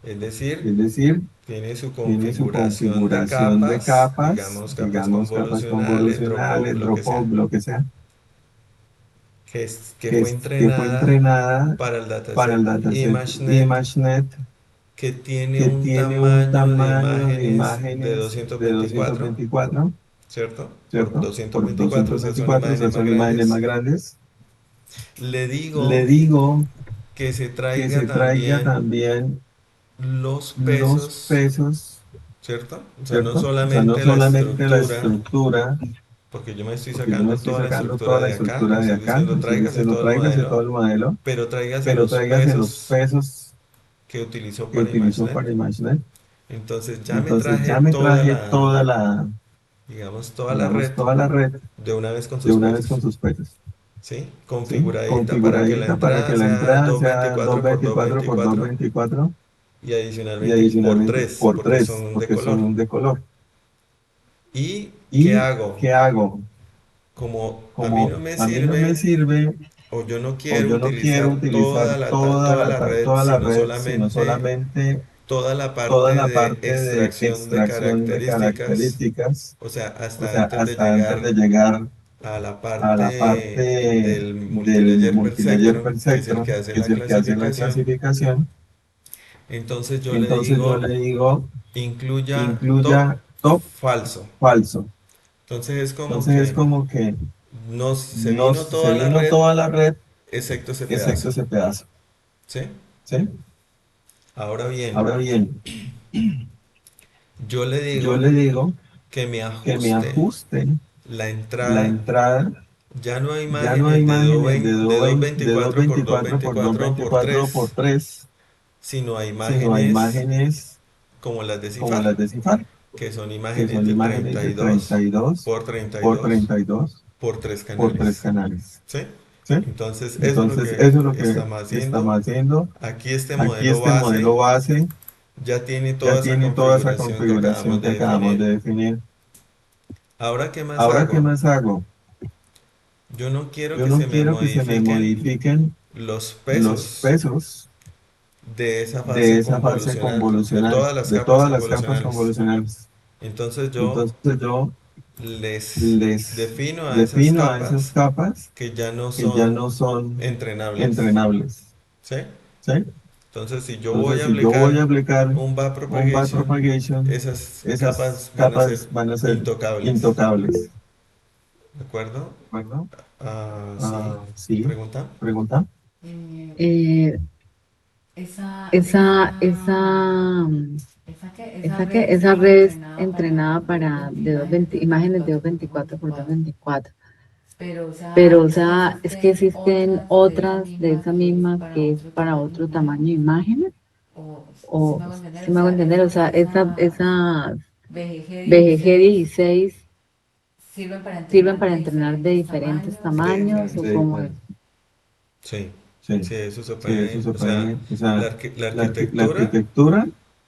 Es decir, es decir, tiene su tiene su configuración de configuración de capas, capas, capas digamos capas convolucionales, convolucionales, Dropbox, lo que sea, Dropbox, lo que sea, que fue que fue entrenada entrenada para el para dataset el dataset ImageNet, ImageNet, que tiene que un tiene un tamaño de tamaño de imágenes de imágenes de 224, 224, ¿cierto? Por ¿cierto? Por 224, o sea, son 224, o imágenes sea, más son imágenes más grandes. grandes. Le Le digo digo que se que traiga se traiga también también los los pesos, pesos, ¿cierto? O sea, no ¿cierto? O sea, no solamente la solamente la estructura, estructura, porque yo me estoy porque yo me sacando estoy toda la sacando estructura toda la de acá, le estructura de estoy acá, diciendo le estoy tráigase diciendo todo el tráigase modelo, todo el modelo, pero tráigase pero los tráigase los pesos pesos que utilizó que para utilizó ImageNet. para ImageNet. Entonces ya me Entonces traje ya me traje toda la, digamos, toda la digamos, red toda la red de una vez con de sus una vez con pesos, sus pesos, ¿sí? ¿sí? Configuradita para que la Configuradita para que entrada la sea entrada sea 224 por 224 por 224 224 y y adicionalmente por adicionalmente 3 por porque 3 son de porque color. son de color. ¿Y qué ¿Y hago? qué hago? Como a mí no Como me a mí no me sirve sirve o yo no o quiero yo no quiero utilizar utilizar toda la red, toda la sino red, sino solamente solamente toda la toda parte la de parte de extracción de extracción de características, características, o sea, o hasta sea, antes de hasta antes de llegar llegar a la a la parte parte del del multilayer per multilayer sectron, per que es el sectron, que hace que es la el que hace la clasificación. clasificación. Entonces yo le Entonces yo digo, le digo, incluya top incluya top falso. falso. Entonces es como Entonces es que como que no se vino se toda la vino red, toda la red, excepto ese excepto pedazo. ese pedazo. ¿Sí? ¿Sí? Ahora bien, Ahora bien, yo le yo digo le digo que me que me ajuste ajuste la la entrada. entrada. Ya no hay Ya no hay imágenes imágenes de de 224 por 224 por 224 por 224 por 3, 3, sino hay sino hay imágenes imágenes como las de como CIFAR, las de CIFAR, que son que imágenes son de imágenes de 32 32 por treinta y por dos 32 por 3 por 3 canales. canales. ¿Sí? ¿Sí? Entonces, eso es lo Entonces, que eso es lo que estamos estamos haciendo. haciendo. Aquí este Aquí modelo este base modelo base ya tiene ya toda esa tiene toda esa configuración que configuración acabamos que de acabamos definir. de definir. Ahora, ¿qué más Ahora, ¿qué hago? más hago? Yo no quiero Yo que no se me quiero que se me modifiquen modifiquen los los pesos pesos de esa de fase esa fase convolucional, de convolucional, todas las de capas todas las capas convolucionales. convolucionales. Entonces yo Entonces yo les les defino a esas defino a esas capas capas que ya no que ya son no son entrenables. entrenables. ¿Sí? ¿Sí? Entonces si yo voy Entonces, a si yo voy a aplicar aplicar un un backpropagation, backpropagation, esas esas capas van a ser capas van a ser intocables. intocables. ¿De acuerdo? ¿De acuerdo? Ah, sí. Ah, sí. ¿Pregunta? Pregunta. Eh, Eh, esa, esa, esa red es entrenada para de 220 imágenes de 224 por 224. Pero, o sea, es que existen otras de esa misma que es para otro tamaño de imágenes. O, si me hago entender, o sea, esas BGG 16 sirven para entrenar de diferentes De tamaños o diferentes. como es. Sí. Sí, Sí, eso se sí, eso puede. se O sea, puede. O sea, la la arquitectura arquitectura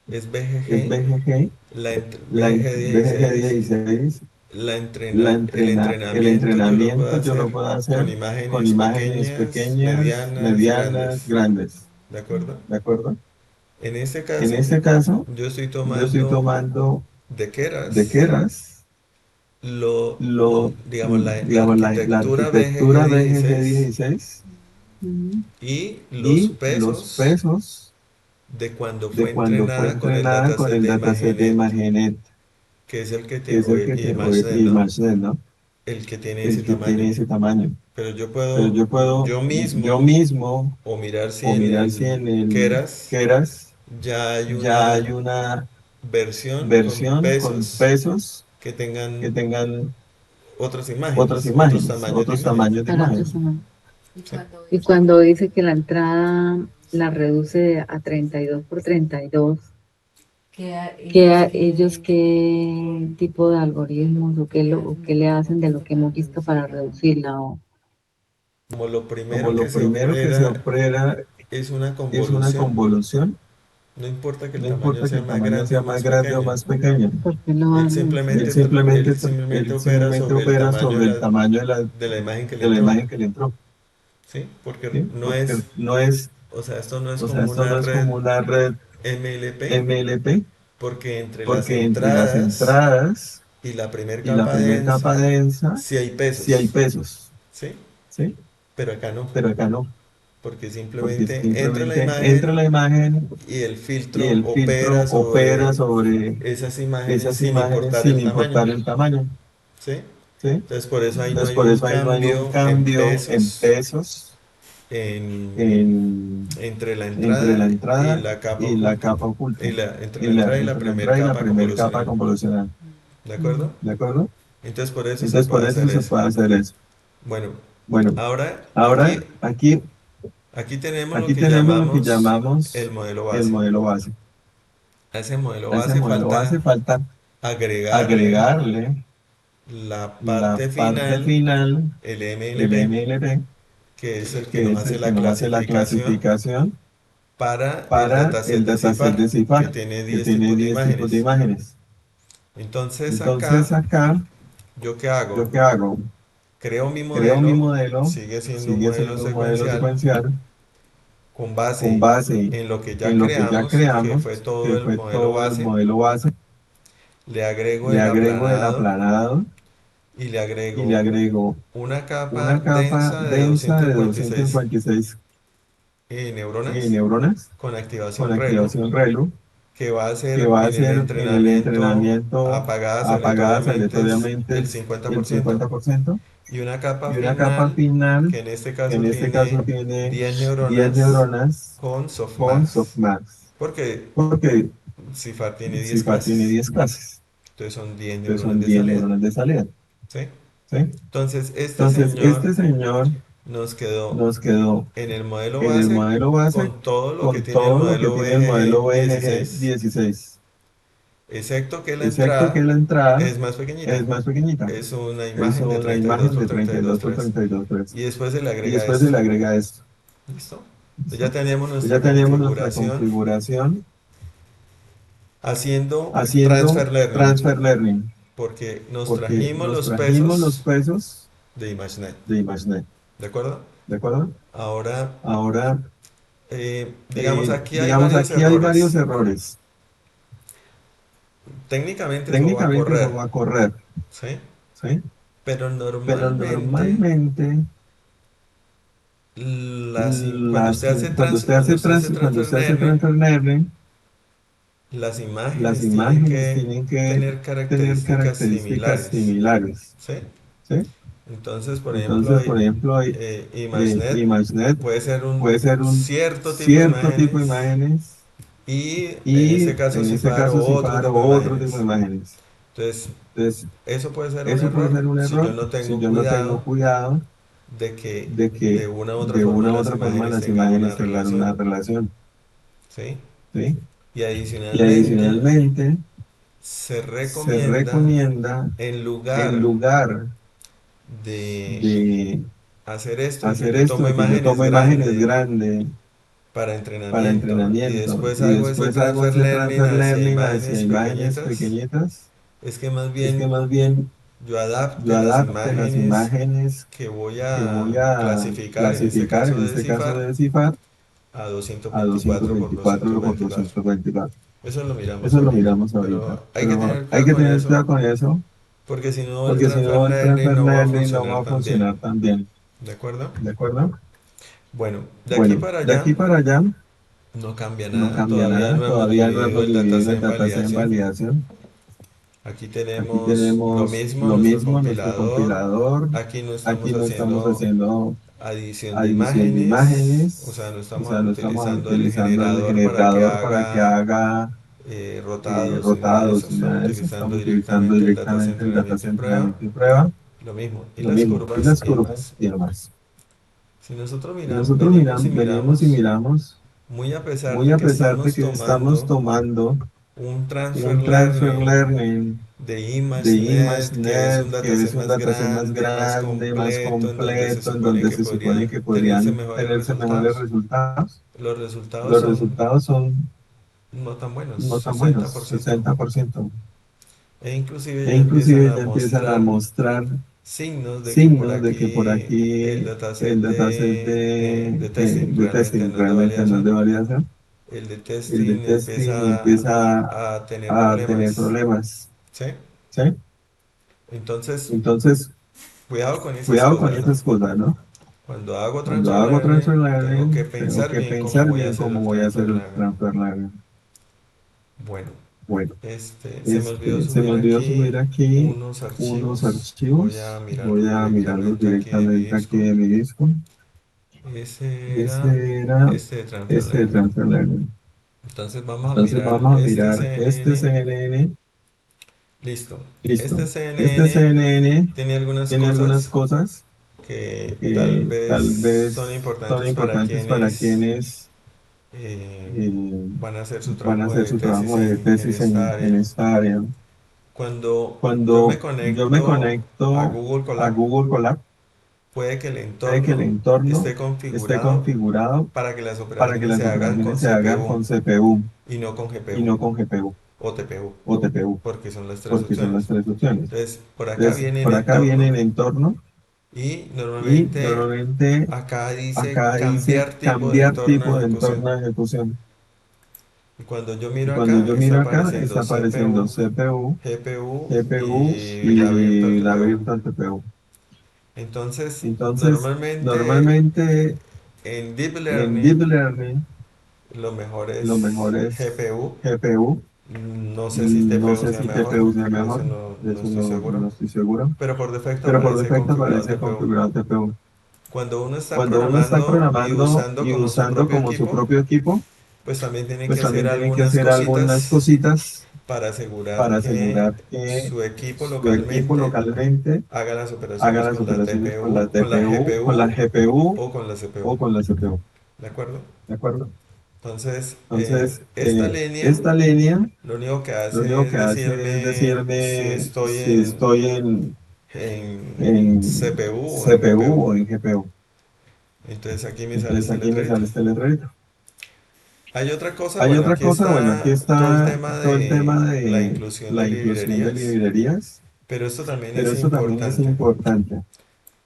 es es BGG, BGG, BGG BGG 16. 16, el El entrenamiento entrenamiento yo yo lo lo puedo puedo hacer con hacer con imágenes imágenes pequeñas, pequeñas, medianas, medianas, grandes. grandes. ¿De acuerdo? ¿De acuerdo? En este En caso, este caso, yo estoy yo estoy tomando tomando de de Keras Keras digamos, la digamos, la arquitectura arquitectura BGG BGG 16 16 Ujú. y los y los pesos pesos de cuando de fue cuando fue entrenada con el entrenada con dataset el de dataset de ImageNet, ImageNet, que es el que que es el que y de te, ImageNet, y ¿no? ImageNet, ¿no? El que tiene ese El que tamaño. tiene ese tamaño. Pero Pero yo puedo yo yo mismo, mismo o mirar si o en mirar si el en el Keras Keras ya hay ya una hay una versión con versión con pesos pesos que que tengan tengan otras otros imágenes, tamaños de otros imagen. tamaños de Para imagen. otros tamaños. ¿Sí? Y cuando dice que la entrada la reduce a 32 por 32, ellos qué tipo de algoritmos o qué le hacen de lo que hemos visto para reducirla? Como lo Como primero que lo se primero que se opera opera es una es una convolución, convolución, no importa que el no tamaño importa que sea el más tamaño grande sea o más más grande o pequeño. más pequeño. ¿Por qué lo hacen así? Simplemente, Él simplemente él opera simplemente sobre el opera tamaño sobre el tamaño de la imagen que le de la entró, imagen que le entró, ¿sí? Porque ¿sí? no Porque es, no es, o sea, esto no es o sea, como esto una no es red como una red MLP, MLP, porque entre las porque entre las entradas entradas y la primer y la capa primer capa densa densa sí hay sí hay pesos, pesos, ¿sí? ¿sí? Pero acá no, Pero acá no, porque porque simplemente entra la simplemente entra imagen la imagen y el y filtro el filtro opera opera sobre sobre esas imágenes esas sin imágenes importar sin el tamaño, importar el tamaño, ¿sí? ¿sí? Entonces por eso ahí no Entonces hay por un eso ahí no hay un cambio en cambio en pesos pesos en, entre la entre entrada la y entrada la capa y la oculta, capa oculta, entre la entrada y la entre la primer entrada y la capa primer capa convolucional, convolucional, ¿de Mm. acuerdo? ¿de acuerdo? Entonces por eso se Entonces puede por eso hacer se eso. puede hacer eso. Bueno, Bueno, ahora ahora aquí tenemos lo aquí que tenemos lo que llamamos el llamamos modelo el base. modelo base. A ese modelo A ese base modelo base falta falta agregarle agregarle la la parte parte final, final, el el MLP, MLP, que es el que que nos es hace el que la nos hace la clasificación clasificación para el para dataset el de dataset de CIFAR, que CIFAR, tiene que 10 tiene tipos de 10 tipos de imágenes. imágenes. Entonces Entonces acá, acá, ¿yo qué hago? ¿yo qué hago? Creo mi Creo mi modelo, modelo, sigue siendo un sigue modelo siendo un modelo secuencial, secuencial, con con base base en lo que ya en lo que ya creamos, que fue creamos, todo que el fue modelo todo el base, modelo base. le agrego Le el agrego el aplanado aplanado y le y le agrego agrego una capa una capa densa de densa de 256 256 neuronas neuronas con con activación ReLU, activación ReLU, que va a que hacer va a en el hacer en el entrenamiento entrenamiento apagadas apagadas aleatoriamente aleatoriamente el el 50%, 50% y una capa y una capa final final que en este que caso en este caso tiene tiene 10 10 neuronas neuronas con con softmax, softmax, porque porque CIFAR tiene 10 CIFAR tiene clases, 10 clases, entonces son 10 entonces neuronas son de 10 salida, neuronas de salida, ¿sí? ¿sí? Entonces este Entonces, señor este señor nos quedó nos quedó en el modelo en el base modelo base con todo lo que con tiene el todo lo que modelo tiene el modelo BGG BGG 16, 16, excepto que la excepto que entrada la entrada es más pequeñita, es más pequeñita. es una Es imagen de una 32 imagen por de 32 32 por 3, 32 pues. y después se le Y agrega después se esto. le agrega esto. ¿Listo? Entonces ya ¿Listo? tenemos Pues nuestra ya tenemos nuestra configuración configuración haciendo haciendo transfer learning, transfer learning, porque nos porque trajimos nos los trajimos los pesos pesos de ImageNet. de ImageNet. ¿De acuerdo? ¿De acuerdo? Ahora, Ahora, digamos, aquí hay digamos, varios aquí hay varios errores. errores. Técnicamente eso va a Técnicamente eso correr, va a correr, ¿sí? ¿sí? Pero Pero normalmente normalmente cuando usted hace cuando transfer usted hace learning, transfer learning, las las imágenes tienen imágenes que tienen que tener tener características características similares, similares, ¿sí? ¿sí? Entonces, por ejemplo, Entonces, por ejemplo, ImageNet ImageNet puede ser un puede ser un cierto tipo de cierto tipo de imágenes imágenes y en y este caso en este CIFAR caso otro CIFAR tipo de otro tipo de imágenes. imágenes. Entonces, Entonces, eso puede ser un eso puede error ser un si yo error no si tengo yo no tengo cuidado cuidado de que de de que una u otra de forma una u las otra forma imágenes las tengan una imágenes tengan una relación, relación, ¿sí? ¿sí? Y Y adicionalmente adicionalmente, se se recomienda, recomienda, en en lugar lugar de de hacer esto, de que hacer yo esto, tomo de que yo imágenes tomo imágenes grandes grandes para para entrenamiento y entrenamiento después y hago ese después hago transfer ese learning transfer hacia learning hacia imágenes imágenes pequeñitas, pequeñitas, es que más es que bien más bien yo adapte yo las adapte las imágenes imágenes que voy que a voy a clasificar, en este clasificar, caso en de este caso CIFAR, de CIFAR, a a 224 por 224 por 224. 224. Eso lo miramos Eso lo ahorita, miramos ahorita, pero hay que pero tener hay cuidado que con tener eso, cuidado con eso, porque si no el porque si transfer no el learning transfer no va a learning no va funcionar a tan bien. funcionar tan bien. ¿De acuerdo? ¿De acuerdo? Bueno, Bueno, de aquí para allá no cambia no nada, cambia todavía nada, no hemos todavía no dividido hemos el dividido el dataset en dataset en validación. validación. Aquí Aquí tenemos lo tenemos mismo, lo nuestro mismo, nuestro compilador. compilador. Aquí no estamos Aquí no estamos haciendo haciendo adición de adición de imágenes, o sea, no imágenes, o sea, estamos no estamos utilizando el utilizando el generador para que generador para que haga haga rotados ni nada de eso, rotados ni estamos nada de eso. utilizando Estamos utilizando directamente el dataset de directamente el entrenamiento dataset y de prueba, entrenamiento y prueba, lo mismo, y lo las mismo, y curvas las y demás. curvas y demás. Si nosotros Si nosotros venimos y venimos y miramos, miramos, muy a pesar muy de a que pesar de estamos que estamos tomando tomando un transfer un transfer learning learning de de ImageNet, que es un ImageNet, que es dataset un más dataset más grande, más grande, más completo, en donde se completo, en supone donde que se supone podrían que tenerse podrían mejores tenerse mejores resultados, resultados, los resultados los son resultados son no tan buenos, no tan buenos, 60%. 60%. E inclusive E ya empiezan inclusive a ya empiezan a mostrar mostrar signos de que por signos de que por aquí el aquí dataset el dataset de testing de realmente testing no es de realmente no es validación. de validación. El de El de testing testing empieza empieza a tener a tener problemas, problemas, ¿sí? ¿sí? Entonces, Entonces, cuidado con esas cuidado con cosas, ¿no? esas cosas, ¿no? Cuando hago Cuando transfer hago transfer learning, tengo que learning, tengo pensar que bien cómo pensar voy a bien hacer cómo el voy a hacer transfer el learning. transfer learning. Bueno, Bueno, se me olvidó se me subir olvidó aquí subir aquí unos unos archivos. Voy a archivos. Voy mirarlos a mirarlos directamente aquí de mi directamente aquí disco. de mi disco. Ese era Ese era este de transfer este de learning. transfer learning. Entonces vamos a Entonces mirar vamos a este mirar este CNN. CNN. Listo. Listo. Este Este CNN CNN tiene algunas tiene algunas cosas cosas que tal que vez tal son vez son importantes para importantes para quienes quienes eh, van a hacer su van a trabajo hacer de su tesis trabajo de en tesis esta en área. esta área. Cuando yo me Cuando yo me conecto a conecto Google a Colab, Google Colab, puede que el puede que el entorno esté entorno esté configurado configurado para que las para que operaciones las se hagan operaciones con se hagan CPU con CPU y no con y GPU no con GPU o TPU, o TPU, porque son las tres porque son las opciones. tres opciones. Entonces, por acá Entonces, viene el por acá viene entorno el entorno y y normalmente normalmente acá dice acá dice cambiar tipo de cambiar entorno de tipo de ejecución. entorno de ejecución. Y cuando yo Y miro cuando acá, yo está miro acá, apareciendo está apareciendo CPU, CPU, GPU GPUs y la virtual y la TPU. virtual TPU. Entonces, Entonces, normalmente normalmente en Deep en Deep Learning Learning, lo mejor lo es mejor es GPU. GPU. No sé si No TPU sé sea si mejor, TPU sea de eso mejor, no, de no eso estoy seguro. no estoy seguro, Pero por defecto pero por aparece defecto configurado aparece TPU. configurado TPU. Cuando uno está Cuando uno está programando y programando usando y como su usando propio como su equipo, propio equipo, pues también tiene pues que hacer también tienen que algunas hacer algunas cositas cositas para asegurar para que asegurar que su equipo su equipo localmente localmente haga las haga operaciones las con la operaciones TPU, con la GPU o con la CPU. o con la CPU. ¿De acuerdo? ¿De acuerdo? Entonces, Entonces, esta línea esta línea lo único que lo hace único es que hace es decirme si decirme estoy si estoy en en CPU o en GPU. CPU o en GPU. Entonces aquí me sale Entonces este aquí me letrerito. sale este letrerito. Hay otra cosa, Hay bueno, otra aquí cosa, bueno, aquí está todo el está tema todo el de tema la de inclusión de la inclusión de librerías, librerías, pero esto también pero es esto también es importante. importante.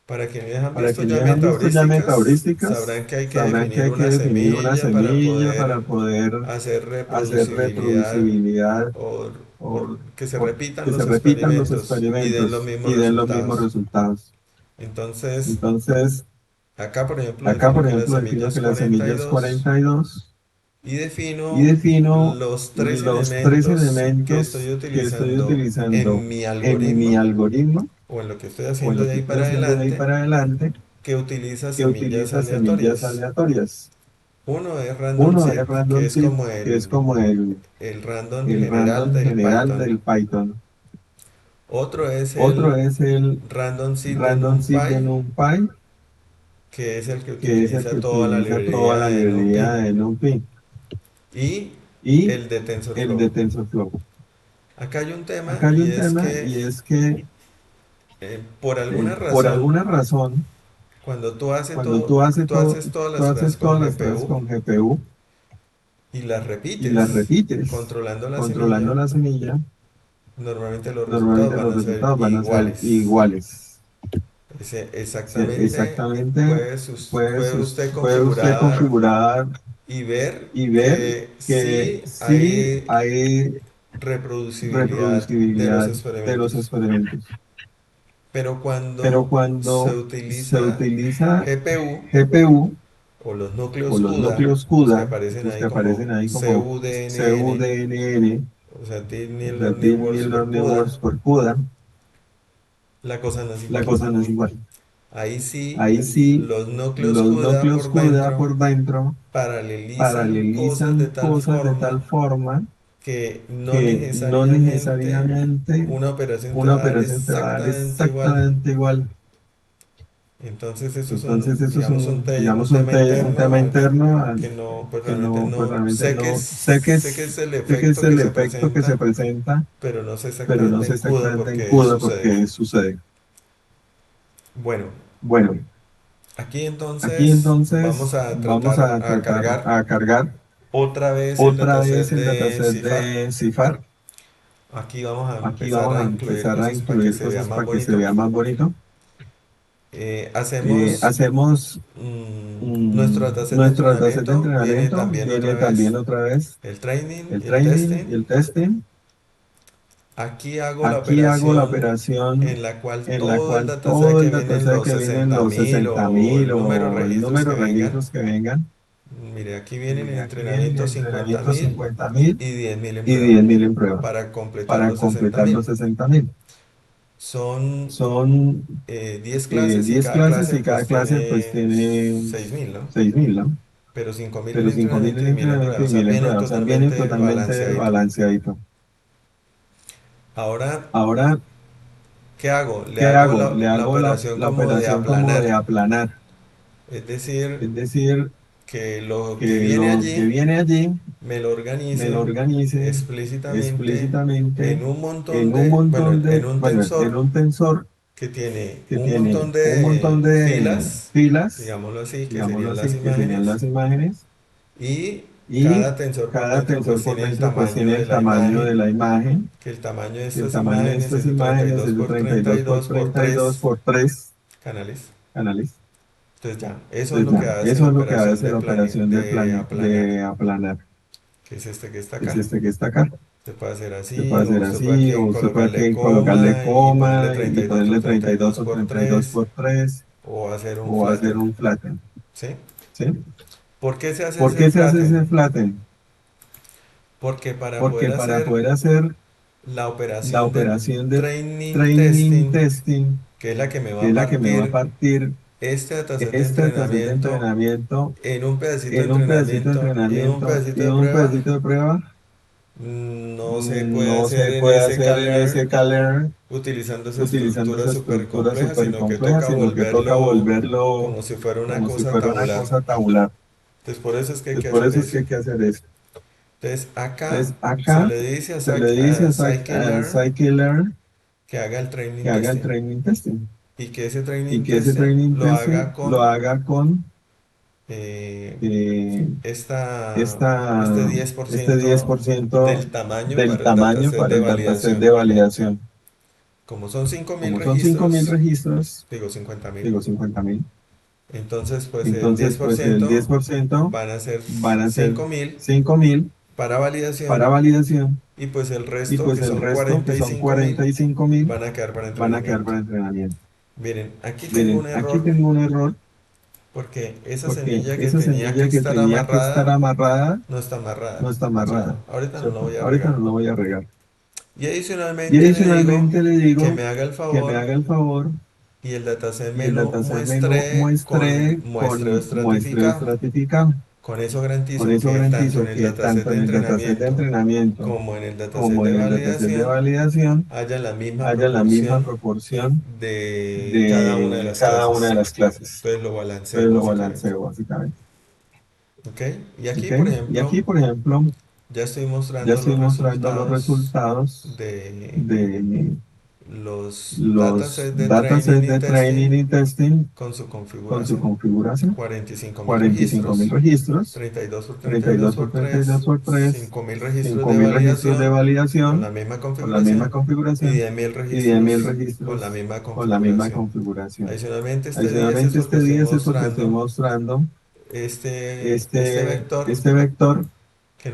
Para quienes han Para visto ya quienes han visto ya metaheurísticas, metaheurísticas, sabrán que hay que sabrán que definir hay que una definir una semilla para semilla poder para poder hacer hacer reproducibilidad reproducibilidad o o, que se o repitan que los se repitan los experimentos y den los experimentos mismos y den los mismos resultados. resultados. Entonces, Entonces, acá por ejemplo acá, defino por que la ejemplo, semilla defino es que la semilla es 42 42 y y defino defino los tres los tres elementos que estoy elementos que estoy utilizando utilizando en mi en mi algoritmo algoritmo o en lo que estoy o en haciendo lo de que ahí estoy para haciendo de ahí adelante para adelante que utiliza que semillas utiliza semillas aleatorias. aleatorias. Uno es Random Uno Seed, es que Random es Seed, como que es como el random el general random del general Python. del Python. Otro es Otro el es el Random Seed de Random Seed de NumPy, NumPy, que es el que que es el que utiliza toda la utiliza toda librería la de librería NumPy. de NumPy. Y Y el de el de TensorFlow. TensorFlow. Acá hay un tema Acá hay y un es tema que y es que por alguna por razón, alguna razón, cuando cuando tú haces todas tú las pruebas haces con todas las pruebas GPU con GPU y las y las repites repites controlando la controlando semilla, la semilla, normalmente los resultados normalmente van los a ser resultados van a ser iguales. iguales. Sí, Exactamente exactamente, puede usted puede usted configurar configurar y ver y ver que que sí sí hay hay reproducibilidad de los reproducibilidad de los experimentos. experimentos. Pero Pero cuando se cuando se utiliza utiliza GPU, GPU, o los o núcleos los CUDA, núcleos los que CUDA, aparecen los que ahí aparecen como ahí como CUDNN, CUDNN, o sea, Deep o Neural sea, Deep Networks Neural por CUDA, Networks por CUDA, la cosa no es la igual. cosa no es igual. Ahí sí, Ahí sí, los núcleos los CUDA núcleos por CUDA dentro por dentro paralelizan cosas de paralelizan tal cosas de tal forma forma que no que no necesariamente necesariamente una operación te una va a dar operación te va a dar exactamente igual. exactamente igual. Entonces eso es Entonces eso es digamos, un digamos, tema un interno tema interno que no, pues que realmente no, pues no, realmente no, sé que es el sé que es efecto que el se efecto que se presenta, presenta, pero no sé pero no exactamente sé en CUDA exactamente por en qué CUDA por sucede. qué sucede. Bueno, Bueno, aquí aquí entonces entonces vamos a a tratar cargar a cargar otra vez el otra dataset vez el de dataset CIFAR. de CIFAR. Aquí vamos a Aquí empezar vamos a a incluir empezar a cosas para que incluir se vea cosas más para que se bonito. vea más bonito. Hacemos Hacemos nuestro dataset de nuestro dataset de entrenamiento, viene entrenamiento, también viene otra también vez otra vez el training el y el training y testing. el testing. Aquí hago la Aquí hago la operación operación en la cual en la todo el cual dataset todo que el vienen dataset los que vienen los 60.000 o 60.000 el número de o el registros que número de vengan. registros que vengan. Mire, aquí vienen en Mire, aquí vienen entrenamiento en cincuenta entrenamiento mil 50.000 y 10.000 en y prueba 10.000 en prueba para completar para los sesenta completar los mil 60.000. Son Son 10 clases y 10 cada clases clase y cada pues clase pues tiene tiene 6.000, ¿no? 6.000, ¿no? Pero 5.000 en Pero 5.000 entrenamiento en y 1.000 en entrenamiento prueba. O y sea, 1.000 en vienen prueba. O sea, viene totalmente totalmente balanceadito. balanceadito. Ahora, Ahora, ¿qué hago? Le ¿qué hago hago? Le la hago operación la como de operación como de aplanar. aplanar. Es decir, Es decir, que lo que que viene lo que allí viene allí me lo me lo organice organice explícitamente explícitamente en un montón en un de, montón en de, un bueno, en tensor un tensor que tiene que un tiene montón un montón de de filas, filas, digámoslo así, que digámoslo serían las así, que serían imágenes, las imágenes, y y cada tensor por cada dentro pues tensor por tiene el dentro pues tamaño tiene de el la tamaño de imagen, la imagen, que el tamaño de y el estas tamaño de imágenes estas es de treinta y imágenes dos es de por treinta y treinta y dos por dos por 32 3 por 3 canales. canales. Entonces ya, eso es Entonces lo que ya, hace la eso es lo que operación hace la operación de aplanar, de aplanar, que es este que está que es acá. este que está acá. Se puede hacer Se así, puede o hacer usted puede así, aquí o usted puede colocarle aquí colocarle coma y ponerle coma y 32 por ponerle treinta treinta y y dos dos o por 32 3 por 3 o hacer un o hacer flatten. un flatten, ¿Sí? ¿sí? ¿Por qué se hace ¿Por ese qué se hace flatten? ese flatten? Porque para Porque poder para hacer poder hacer la la operación de operación de training training testing, testing, que es la que me va que a es la que me va a partir partir este dataset de este dataset de entrenamiento entrenamiento en un pedacito de en un pedacito de entrenamiento y un entrenamiento pedacito y de un prueba, pedacito de prueba, no se puede no hacer se en puede ese hacer en caler ese caler utilizando esa utilizando estructura esa súper estructura compleja, súper sino que compleja, toca sino que toca volverlo volverlo como si fuera una como si cosa fuera una tabular. cosa tabular. Entonces por eso es que hay que Entonces, por hacer eso es que eso. hay que hacer eso. Entonces acá Entonces, se acá le dice se le dice a a Scikit-learn Scikit-learn que haga el training que haga el testing training testing y que ese y training que ese testing training lo haga testing lo con haga con eh, eh, este este diez 10% por ciento del tamaño del para el tamaño dataset para de el dataset validación. de validación. Como son 5.000 Como son 5.000 registros, registros, digo 50.000. digo 50.000, Entonces, pues el diez entonces por pues el ciento 10% van a ser van a ser 5.000 5.000 para para validación validación, y pues el y resto, pues que el son resto, cuarenta que y son cinco mil 45.000, van a quedar para van a quedar entrenamiento. para entrenamiento. Miren, aquí tengo un Miren, aquí error tengo un error porque esa porque semilla que esa tenía que semilla que estar tenía que estar amarrada amarrada no está amarrada, no está ¿cierto? amarrada, Ahorita no lo ¿cierto? voy a Ahorita regar. no lo voy a regar. Y Y adicionalmente le digo adicionalmente le que digo me haga el que me favor haga el favor y el dataset y me el lo dataset me lo muestre con muestre muestreo con muestreo estratificado. estratificado. Con eso Con garantizo eso que tanto en garantizo el que dataset tanto de en el dataset de entrenamiento entrenamiento como en el dataset como de en el dataset de validación validación haya la misma haya la misma proporción proporción de cada una de de las cada una de clases. las clases. Entonces lo balanceo Entonces lo básicamente. balanceo básicamente. ¿Ok? Y aquí, ¿Ok? por Y ejemplo, aquí, por ejemplo, ya estoy ya mostrando estoy los mostrando los resultados resultados de de los los datasets de training datasets y de training testing y testing con su con su configuración. configuración. 45.000 45.000 registros, registros, 32 por 32 32 por por 32 3, por 3, 5.000 registros de 5.000 registros de validación con la validación misma con la misma configuración y configuración 10.000 y 10.000 registros con la registros misma con la misma configuración. configuración. Adicionalmente, este 10 es Adicionalmente, porque este estoy 10 es porque estoy mostrando mostrando este este vector vector que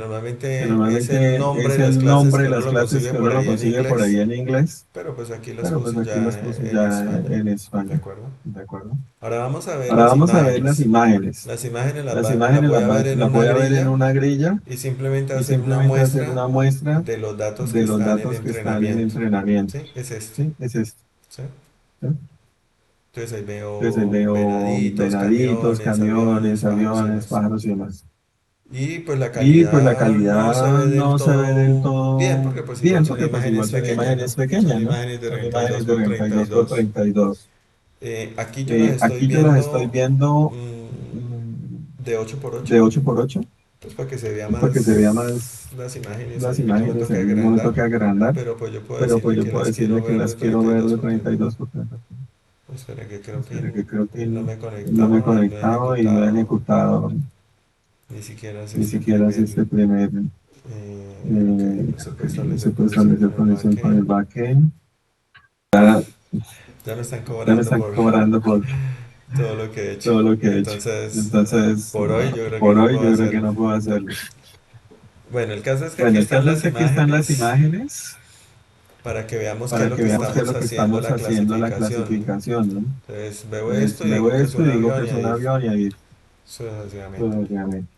que normalmente es el normalmente nombre es de las el clases nombre que de uno las lo clases consigue que por uno lo ahí en consigue por ahí inglés, en inglés, pero pues aquí las pero pues puse aquí ya las puse en ya español, en ¿de España, acuerdo? ¿de acuerdo? Ahora vamos a ver Ahora las vamos a ver las imágenes. imágenes. Las imágenes Las las imágenes voy a ver en las una voy a ver en grilla una grilla y simplemente y hacer una simplemente hacer muestra una muestra de los datos que de los están en datos que están en entrenamiento. entrenamiento. ¿Sí? Es esto. ¿Sí? Es esto. ¿Sí? ¿Sí? Entonces ahí Entonces ahí veo veo venaditos, venaditos, camiones, aviones, camiones, pájaros y aviones, demás. pájaros y demás. Y pues la Y pues la calidad no se calidad ve del no se ve del todo bien todo porque pues igual bien son porque pues imágenes igual son pequeñas, ¿no? imágenes Son pequeñas, ¿no? imágenes de Son 32 imágenes de por 32 por 32. 32. Aquí yo las estoy Aquí yo las estoy viendo viendo de 8 por 8, de 8 por 8, pues para que se vea pues para que se vea más más las imágenes las ahí. No me imágenes toque ahí. No me agrandar, toca agrandar, pero pues yo puedo pero pues decirle yo que puedo las quiero decirle que ver las de quiero ver 32 de por 32 32. por 32. Espera que creo que Espera que creo que no me he no me he conectado y no he conectado y no he ejecutado. ejecutado Ni siquiera es ni este siquiera es primer. este primer. Ok, no se puede No establecer se puede conexión establecer con el conexión con el backend. backend. Ya me están Ya me cobrando están por cobrando por todo lo que he hecho. todo lo que he hecho. Entonces, Entonces, por hoy yo creo que por no hoy puedo yo creo que hacerlo. no puedo hacerlo. Bueno, el caso es que aquí Bueno, el están caso es las que aquí están las imágenes imágenes para que veamos qué es para lo que que veamos qué es estamos lo que haciendo estamos la haciendo la clasificación, ¿no? clasificación, ¿no? Entonces veo Entonces esto y veo digo que es esto un y digo que avión y es un ahí avión y ahí sucesivamente. sucesivamente.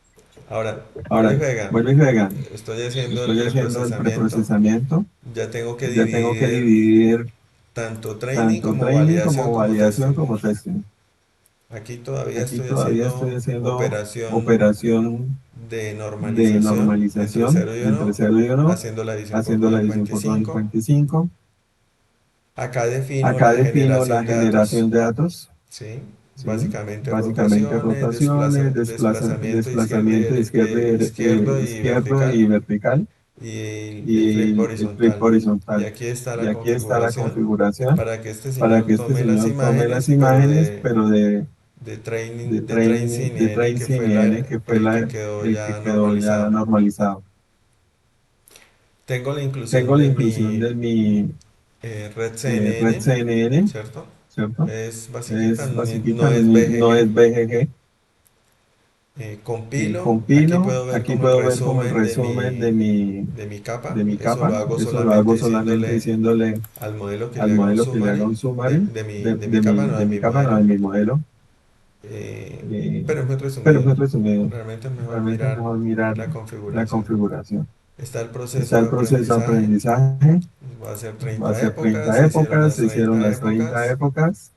Ahora, vuelvo y Ahora, juega. vuelve y juega. Estoy haciendo el Estoy haciendo el preprocesamiento. preprocesamiento. Ya tengo que Ya tengo que dividir dividir tanto training tanto como training validación como como validación testing. como testing. Aquí todavía Aquí estoy todavía estoy haciendo haciendo operación operación de de normalización entre normalización 0 y entre 1, 0 y 1, haciendo la división por haciendo la división por 255. 255. Acá defino Acá la defino la generación de datos, generación de datos, ¿sí? ¿sí? Básicamente Básicamente rotaciones, rotaciones, desplazamiento desplazamiento de izquierdo y izquierdo y vertical vertical y el flip y el flip horizontal. Y horizontal. aquí está Y la aquí está la configuración configuración para que este para señor que este tome las señor tome las imágenes, pero imágenes, pero de training de N, que tracing fue N, que fue el que quedó el que ya quedó ya normalizado. normalizado. Tengo la inclusión Tengo la de inclusión mi de mi red red CNN, CNN, ¿cierto? ¿cierto? Es basiquita, Es basiquita, no es no BGG. es BGG. Compilo, aquí Compilo, puedo ver aquí como el puedo ver como el resumen resumen de mi capa. de mi Eso lo capa. hago Eso lo hago solamente solamente diciéndole diciéndole al modelo que al le haga un modelo que le haga summary un summary de mi capa, no de de mi mi capa, no de modelo. mi modelo. Pero es muy Pero resumido. fue resumido. Realmente es mejor Realmente es mirar mejor mirar la la configuración. configuración. Está el Está proceso el de proceso de aprendizaje. aprendizaje. Va a ser Va a 30 ser épocas. 30 Se hicieron épocas, las se hicieron 30 las 30 épocas. épocas.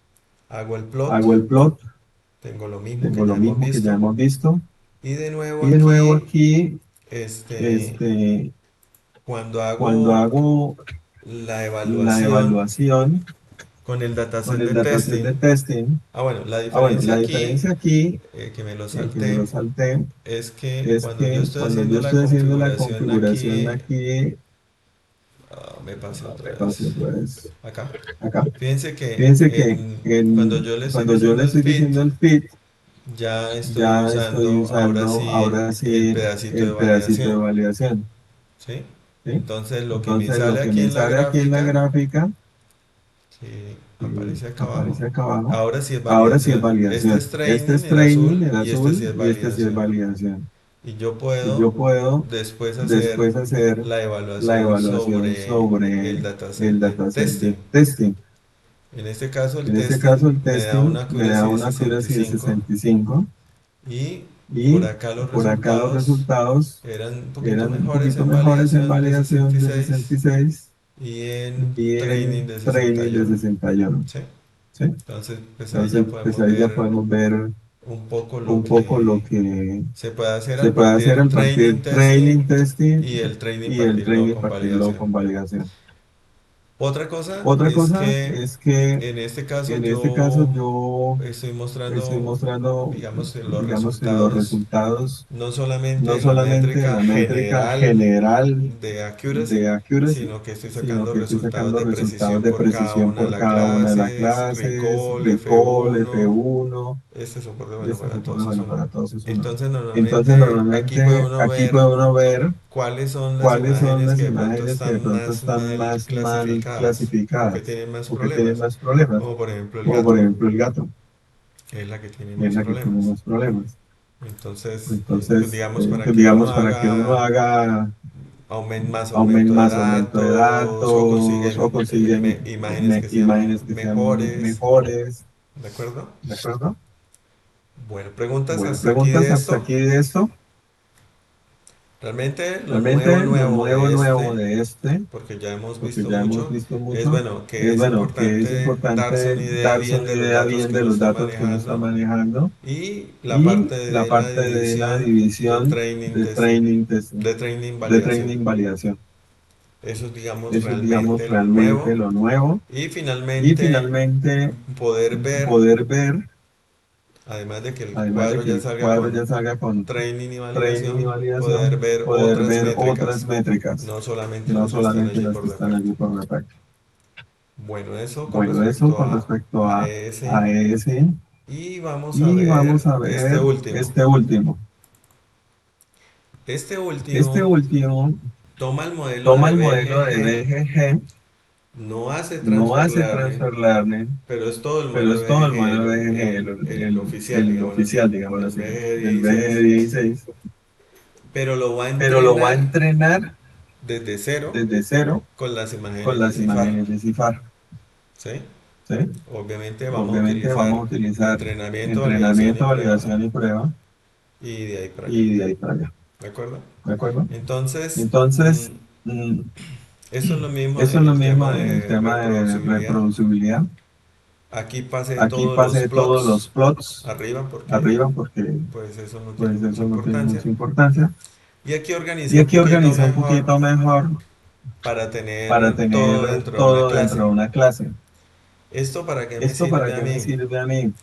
Hago el plot. Hago el plot, Tengo lo mismo que tengo ya lo hemos mismo que ya visto. hemos visto. Y de nuevo Y de nuevo aquí, aquí, este, este, cuando cuando hago hago la la evaluación evaluación con el con dataset el de dataset de testing. testing. Ah, bueno, la Bueno, diferencia la aquí, diferencia aquí, que me lo que me salté, lo salté, es que es cuando yo que estoy cuando yo haciendo la estoy haciendo la configuración configuración aquí, aquí, me pasé otra me paso vez, otra vez acá. acá. Fíjense que Fíjense que cuando yo le estoy cuando yo le diciendo el estoy fit, diciendo el fit, ya estoy ya estoy usando ahora usando sí ahora el sí pedacito de el pedacito de validación, validación, ¿sí? ¿sí? Entonces lo que me Entonces lo sale que aquí me en la sale aquí en la gráfica, gráfica, que que aparece acá abajo, aparece acá abajo, ahora sí es ahora sí es validación. Este es validación. Este training, es el training, azul, el y este sí azul, es y este sí es validación. validación. Y yo Y puedo yo puedo después hacer después hacer la la evaluación evaluación sobre el sobre dataset el de dataset testing. de testing. En este caso el En este caso, testing el me da testing una me accuracy da de una accuracy de 65 65 y por y acá los por acá los resultados resultados eran un poquito eran un mejores poquito en mejores en validación de validación de 66 66 y en y training en de training de 61. 61. ¿Sí? ¿Sí? Entonces, pues ahí ya Entonces, pues podemos ahí ya ver podemos ver un poco lo un poco lo que que se puede hacer se al puede hacer partir al training partir training testing testing y el training y el partirlo training con partirlo validación. con validación. Otra cosa Otra es cosa que es que en este caso en este caso yo yo estoy estoy mostrando, mostrando, digamos, los digamos, en los resultados, resultados, no solamente no de la solamente de métrica la métrica general general de accuracy, de accuracy, sino que estoy sino sacando que estoy resultados sacando de resultados precisión de por cada precisión una de por las cada una de las clases, clases, recall, recall, F1, F1, este soporte y bueno este para se pone todos es bueno uno. para todos es uno. Entonces Entonces, normalmente aquí puede normalmente uno aquí ver puede uno ver cuáles son las cuáles son imágenes las que de pronto imágenes que de están pronto más están mal más mal clasificadas o que clasificadas tienen más o que tienen problemas, más problemas, como por ejemplo el como por gato, ejemplo el gato, que es la que tiene que es más la que tiene problemas. más problemas. Entonces, pues Entonces, digamos, para pues que uno digamos, para que uno haga haga más aumento de más aumento de datos o datos o consiguen consiguen imágenes que imágenes sean que sean mejores, mejores, ¿de acuerdo? ¿de acuerdo? Bueno, preguntas Bueno, hasta aquí preguntas de hasta esto. aquí de esto. Realmente lo Realmente lo nuevo de nuevo este, de este, porque ya hemos porque visto ya hemos mucho, visto es mucho, bueno, que es es bueno, que es importante darse importante una idea darse bien una de los idea datos bien que de uno los está datos que uno está manejando manejando y la y parte la de la parte de la división división de training, de training de validación. training validación. Eso es, digamos, Eso es, digamos, realmente lo realmente nuevo. lo nuevo. Y Y finalmente, finalmente, poder ver, poder ver, además de que el además de cuadro que ya el salga cuadro con ya salga con training y training y validación, poder validación, ver poder otras ver otras métricas, métricas, no solamente no las que están solamente allí las por que están defecto. allí por defecto. Bueno, eso con Bueno, eso respecto con respecto a ese. a ese. Y vamos a Y vamos ver a este ver último. este último. Este Este último último toma el modelo toma de el modelo de BGG, BGG, no hace no transfer hace learning, transfer learning, pero es todo el pero modelo es todo el BGG, modelo BGG, el oficial, el digámoslo así, oficial, digámoslo el así, BGG el BGG 16, 16, pero lo va a pero lo va a entrenar entrenar desde cero desde cero con las con imágenes de las CIFAR, imágenes de CIFAR. ¿sí? ¿Sí? Obviamente vamos a Obviamente utilizar vamos a utilizar entrenamiento, validación y entrenamiento, prueba validación y prueba y de ahí para allá, y de ahí para allá. ¿de acuerdo? ¿De acuerdo? Entonces, Entonces, mm, esto es lo mismo eso es en lo el mismo tema en el de tema de reproducibilidad. reproducibilidad. Aquí pasé Aquí todos los pasé todos los plots plots arriba porque arriba porque pues eso no tiene pues mucha eso no tiene importancia. mucha importancia. Y aquí organicé Y un aquí poquito organizé un mejor poquito mejor para para tener todo tener dentro de una todo dentro clase. de una clase. ¿Esto para qué me ¿Esto sirve para a qué me mí? sirve a mí?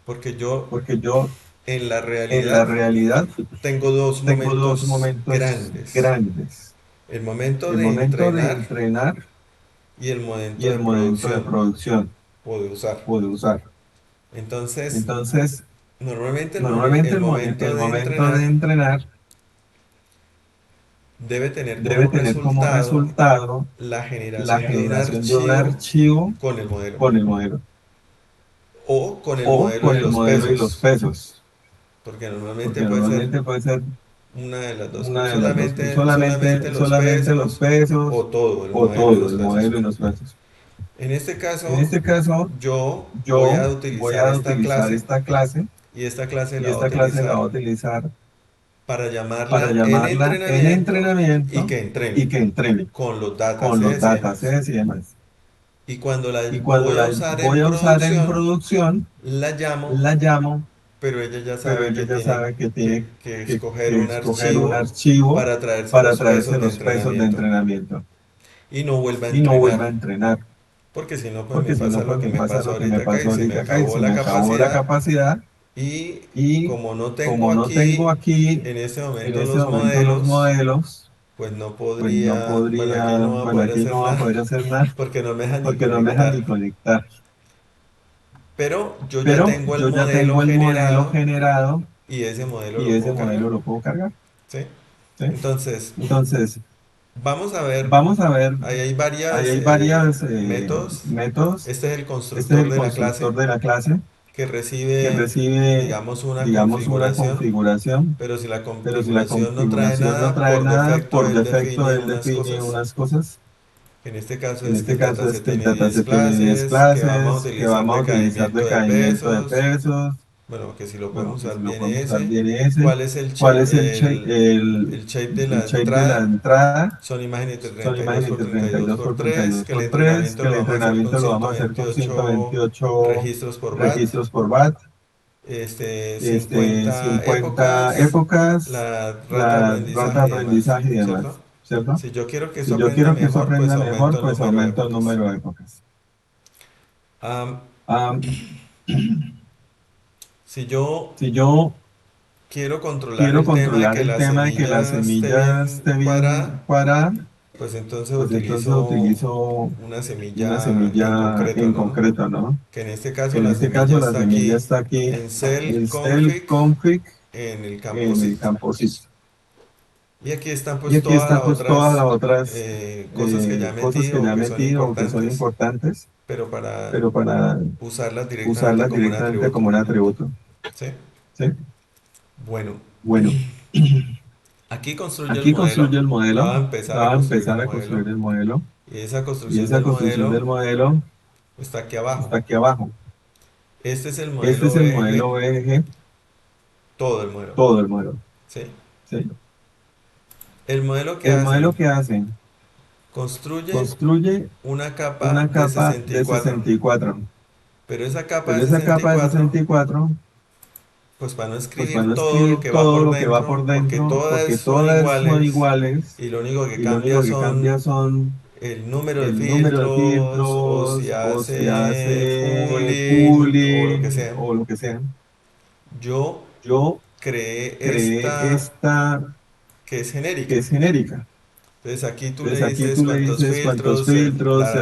Porque yo Porque yo en la en la realidad realidad tengo dos tengo dos momentos momentos grandes. grandes. El momento El de momento de entrenar entrenar y el y momento el de momento de producción producción o de usar. o de usar. Entonces, Entonces, normalmente normalmente el momento el de momento entrenar de entrenar debe tener debe como tener como resultado resultado la la generación de un generación de un archivo archivo con el modelo con el modelo o con el o modelo con y el los modelo y los pesos, pesos, porque normalmente porque puede ser normalmente puede ser una de las dos una cosas, de las dos, solamente los solamente los pesos o pesos todo, el o modelo y todo, los el pesos. modelo y los pesos. En este En caso, este caso, yo voy yo a voy utilizar a esta utilizar clase esta clase y esta clase y la voy a esta clase la voy a utilizar utilizar para para llamarla en llamarla en entrenamiento y entrenamiento que entrene y que entrene con los con los datasets y demás. datasets y demás. Y cuando la Y cuando voy a la usar en voy a usar en producción, producción, la llamo, la llamo, pero ella ya pero sabe ella que ya tiene sabe que tiene que escoger que un escoger un archivo archivo para traerse para los traerse pesos de los pesos de entrenamiento entrenamiento y no vuelva a y no vuelva a entrenar, entrenar, porque si no, pues me porque si pasa no, lo pues que me me pasa pasó lo que me ahorita acá y pasó se me ahorita acá y acabó se la me acabó la capacidad. capacidad Y y como no tengo como no tengo aquí aquí en este en momento este los momento los modelos, modelos, pues no pues no podría, bueno, aquí podría, no va a bueno, poder aquí hacer no va a nada poder hacer nada porque no me deja ni porque no me dejan conectar. ni conectar. Pero yo ya Pero tengo el yo ya modelo tengo el modelo generado generado y ese modelo y lo ese puedo cargar, modelo lo puedo cargar, ¿sí? ¿sí? Entonces, Entonces, vamos a ver, vamos a ver, ahí hay ahí varias hay varios métodos. métodos. Este es el Este es constructor el de la clase constructor de la clase que que recibe, recibe, digamos, una digamos, una configuración, configuración, pero si la pero si la configuración no trae configuración no nada, trae por nada, defecto por él defecto define él unas define cosas. unas cosas. En este caso En es que este el caso es dataset que el tiene 10 dataset tiene 10 clases, que vamos a clases, que utilizar vamos a utilizar decaimiento de decaimiento de pesos, pesos. bueno, que si lo Bueno, podemos que si usar lo bien podemos usar ese, bien ese. cuál es ¿Cuál es el shape, el shape de la el shape de la entrada, entrada? son imágenes de Son 32 imágenes por de 32 32 por por treinta y 3, dos que el por tres entrenamiento que lo el vamos a hacer con entrenamiento lo vamos a hacer con 128 128 registros por bat, registros por bat, 50 50 épocas, épocas, la rata de la rata aprendizaje y de demás, aprendizaje y ¿cierto? demás, ¿cierto? Si yo quiero que Si eso yo aprenda quiero que eso mejor, pues aprenda mejor, aumento el pues número de aumento el épocas. número de épocas. Am, Ah, si yo si yo quiero controlar quiero el tema de controlar que el la tema de que la semilla esté semilla bien esté cuadrada, bien cuadrada, pues entonces pues entonces utilizo utilizo una una semilla en semilla concreto, en ¿no? concreto, ¿no? Que en este Que caso en la este semilla caso la está semilla aquí está aquí en cell en cell config config en el campo en sit. el campo sys. Y aquí están Y pues aquí todas están las pues todas las otras otras cosas que ya he cosas que metido o ya que son metí o que son importantes, importantes, pero para pero para usarlas directamente usarlas como un directamente atributo, como un atributo. ¿sí? ¿Sí? Bueno, Bueno, aquí construye el aquí modelo, construye el modelo, va a empezar a va a construir el empezar a construir modelo, el modelo, y esa y construcción esa del construcción del modelo modelo está aquí abajo. está aquí abajo. Este es el Este modelo es el modelo BGG, BG, todo el modelo, todo el modelo, ¿sí? ¿sí? El modelo que El hacen, modelo que hace, construye construye una capa una de capa sesenta y de cuatro 64, pero esa capa pero de esa sesenta y capa de cuatro 64, pues para no pues para escribir no todo lo escribir que va todo por lo que va dentro, por porque dentro, porque todas son todas son iguales iguales, y lo único que y lo cambia único que son cambia son el número de el número de filtros o si filtros, o si hace hace pooling o lo que pooling sea. o lo que sea. Yo Yo creé creé esta esta que es que genérica. es genérica. Entonces aquí tú le Entonces aquí dices tú le cuántos dices cuántos filtros, filtros,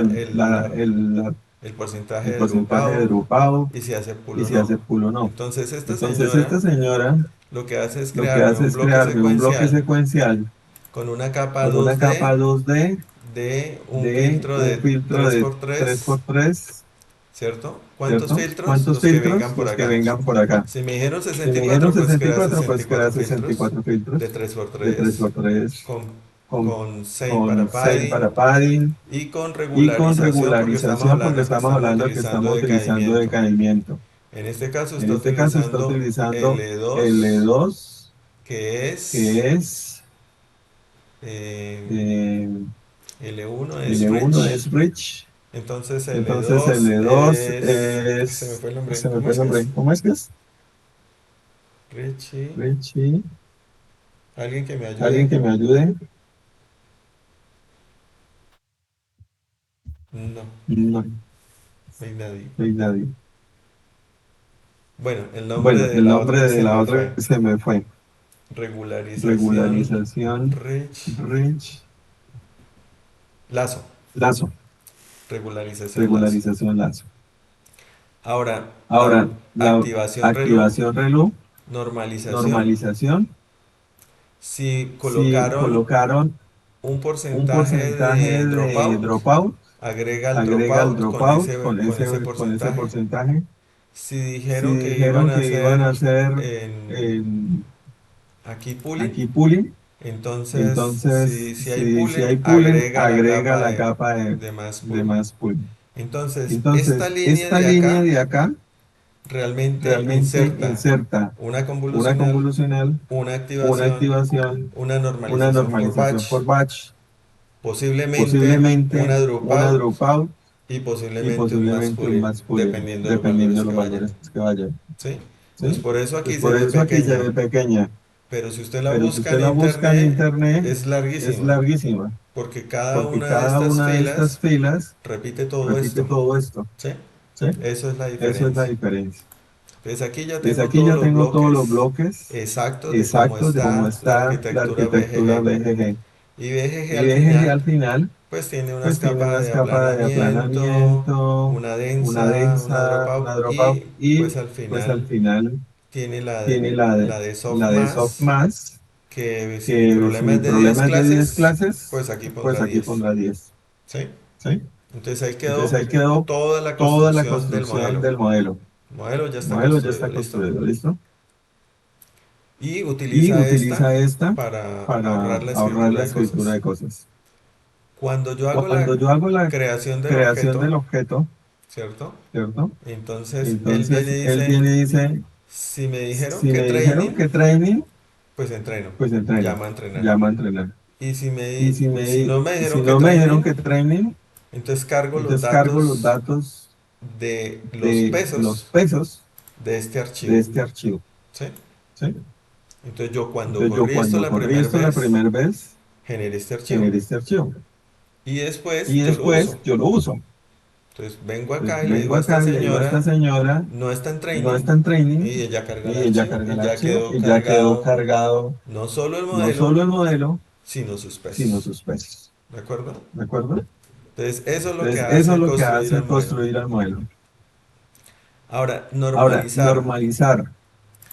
el porcentaje el de porcentaje de dropado dropado y si hace pool y o si no. hace pool o no. Entonces esta Entonces esta señora señora lo que hace es lo que crearme hace un es bloque crearme un bloque secuencial secuencial con una capa con una 2D capa 2D de un de filtro un de filtro tres de por tres tres, por tres, ¿cierto? ¿Cuántos ¿cierto? filtros? ¿Cuántos Los que filtros? vengan por Los que acá. vengan por acá. Si me dijeron Si sesenta y me dijeron cuatro pues sesenta y crea cuatro sesenta y pues crea cuatro sesenta y filtros cuatro de filtros tres por de tres tres por tres con, con, con same con para 6 padding para padding y con y con regularización regularización porque estamos hablando que utilizando estamos utilizando decaimiento. decaimiento. En este caso En está este caso está utilizando utilizando L2, L2, que es que es eh, eh, L1 es L1 rich. es rich, Entonces entonces L2 L2 es... Se me es, fue el nombre. se me ¿Cómo fue el es que es? nombre, ¿cómo es que es? Richie. Richie, ¿Alguien que me ayude? alguien que me ayude. No, No, no hay nadie. no hay nadie. Bueno, el nombre Bueno, de el la otra nombre que de se la me otra fue. se me fue. Regularización Regularización, Rich. Rich, Lazo. Lazo, Regularización lazo. regularización, Lazo. Ahora, la Ahora, la activación reloj, activación reloj, normalización. normalización, Si si colocaron colocaron un un porcentaje porcentaje de de dropout, dropout, agrega el agrega el dropout dropout con ese con ese porcentaje. porcentaje. Si Si dijeron que iban dijeron a que iban hacer a hacer en en, aquí pooling, aquí pooling, entonces entonces si hay si pooling, hay pooling, agrega la agrega capa la capa de más de pooling. más pooling. Entonces, esta Entonces, línea esta de línea acá de acá realmente realmente inserta inserta una una convolucional, convolucional, una una activación, activación, una una normalización por normalización batch, por batch, posiblemente una posiblemente una dropout dropout y y posiblemente un mass posiblemente un pooling, mass pooling, dependiendo de los dependiendo valores de que los vayan. valores que vayan. ¿Sí? Entonces ¿Sí? por eso aquí Pues se por ve eso aquí se pequeña, ve pequeña, pero si usted la pero si busca en usted la busca en internet internet, es es larguísima, larguísima, porque cada porque una de cada estas una de estas filas filas repite todo repite esto. todo esto. ¿Sí? ¿Sí? Eso es la Eso es la diferencia. diferencia. Entonces aquí ya Desde tengo aquí todos ya los tengo todos los bloques bloques exactos de cómo exactos de cómo está la está la arquitectura arquitectura BGG. BGG. Y BGG Y al BGG al final, final, pues tiene unas pues tiene capas unas de capas de aplanamiento, aplanamiento, una una densa, una densa, una dropout dropout y y pues al pues al final final tiene tiene la de la de soft softmax, mass, que si mi que si problema mi es de 10 problema es de 10 clases, clases, pues aquí pues pondrá aquí 10. pondrá 10. ¿Sí? ¿Sí? Entonces ahí Entonces quedó ahí quedó toda la toda la construcción del construcción modelo. del modelo. El modelo ya El está modelo ya construido, está ¿listo? construido, ¿listo? Y Y utiliza esta utiliza esta para para ahorrar la ahorrar escritura la de escritura cosas. de cosas. Cuando yo hago la Cuando yo hago la creación del creación objeto, del objeto, ¿cierto? ¿cierto? Entonces él viene Entonces y él dice, viene y dice, si me dijeron si que me dijeron training, que training, pues entreno, pues entreno, llama a entrenar. llama a entrenar. Y si no me Y dijeron si que no me dijeron training, que training, entonces cargo los entonces cargo los datos datos de los de los pesos pesos de este de archivo, este archivo, ¿sí? ¿sí? Entonces yo cuando Entonces yo corrí esto cuando la corrí primera esto la vez, primera vez, generé este archivo. generé este archivo. Y después Y yo lo uso. después yo lo uso. Entonces vengo Entonces acá y le vengo digo a esta acá y le digo a esta señora, señora, no está en no training, está en training, y ella carga el y ella archivo carga y el ya archivo quedó y ya quedó cargado cargado no solo el no modelo, solo el modelo, sino sus sino pesos. sus pesos. ¿De acuerdo? ¿De acuerdo? Entonces eso es lo que Entonces eso es hace lo que construir hace el modelo. construir el modelo. Ahora, Ahora, normalizar. normalizar.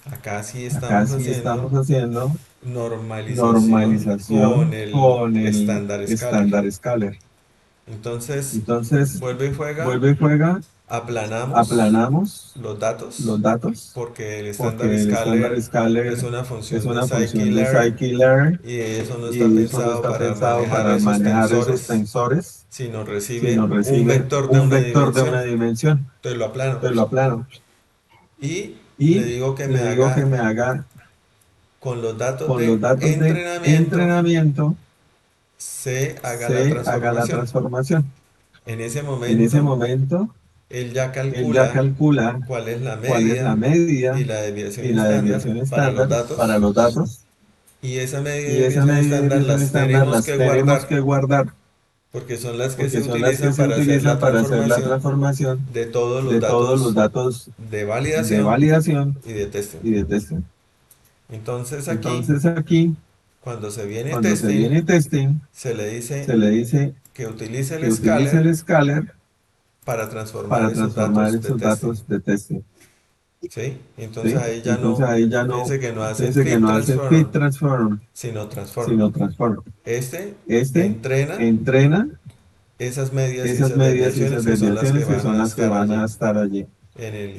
Acá sí Acá estamos sí haciendo estamos haciendo normalización con normalización el con el estándar escalar. estándar Scalar. Entonces, Entonces, vuelve y juega vuelve y juega aplanamos aplanamos los datos los datos porque el estándar porque el estándar scaler es scaler una es función de una función de scikit-learn scikit-learnor y eso no está y eso no pensado está para pensado manejar para esos manejar esos tensores, tensores, sino sino recibe un recibe vector de un una vector de dimensión. una dimensión. Entonces lo aplano Entonces lo aplano y le y digo que me le digo que haga me haga con los datos con los de datos de entrenamiento entrenamiento se haga la se haga la transformación. transformación. En ese En ese momento, momento, él ya él ya calcula calcula cuál es la cuál es la medida y medida la desviación y la estándar desviación para los estándar para datos los datos y esa medida y y esa desviación medida y estándar desviación las estándar tenemos las que tenemos guardar que guardar porque son las que se porque son las que utilizan se para hacer la utilizan para hacer la transformación transformación de todos los de todos los datos datos de de validación validación y de testing. y de testing. Entonces aquí, Entonces aquí, cuando se viene cuando se testing, viene testing, se le dice se le dice que utilice que el utilice scaler el scaler para transformar para esos transformar datos de esos testing. datos de testing. ¿Sí? Entonces ¿Sí? ahí ya Entonces no, ahí ya no, fíjense que no hace fíjense que fit no hace fit transform, transform, sino transform. sino transform. Este Este entrena entrena esas medias y esas esas medidas y esas desviaciones que son las que desviaciones que van son a las que estar van allí a estar allí en el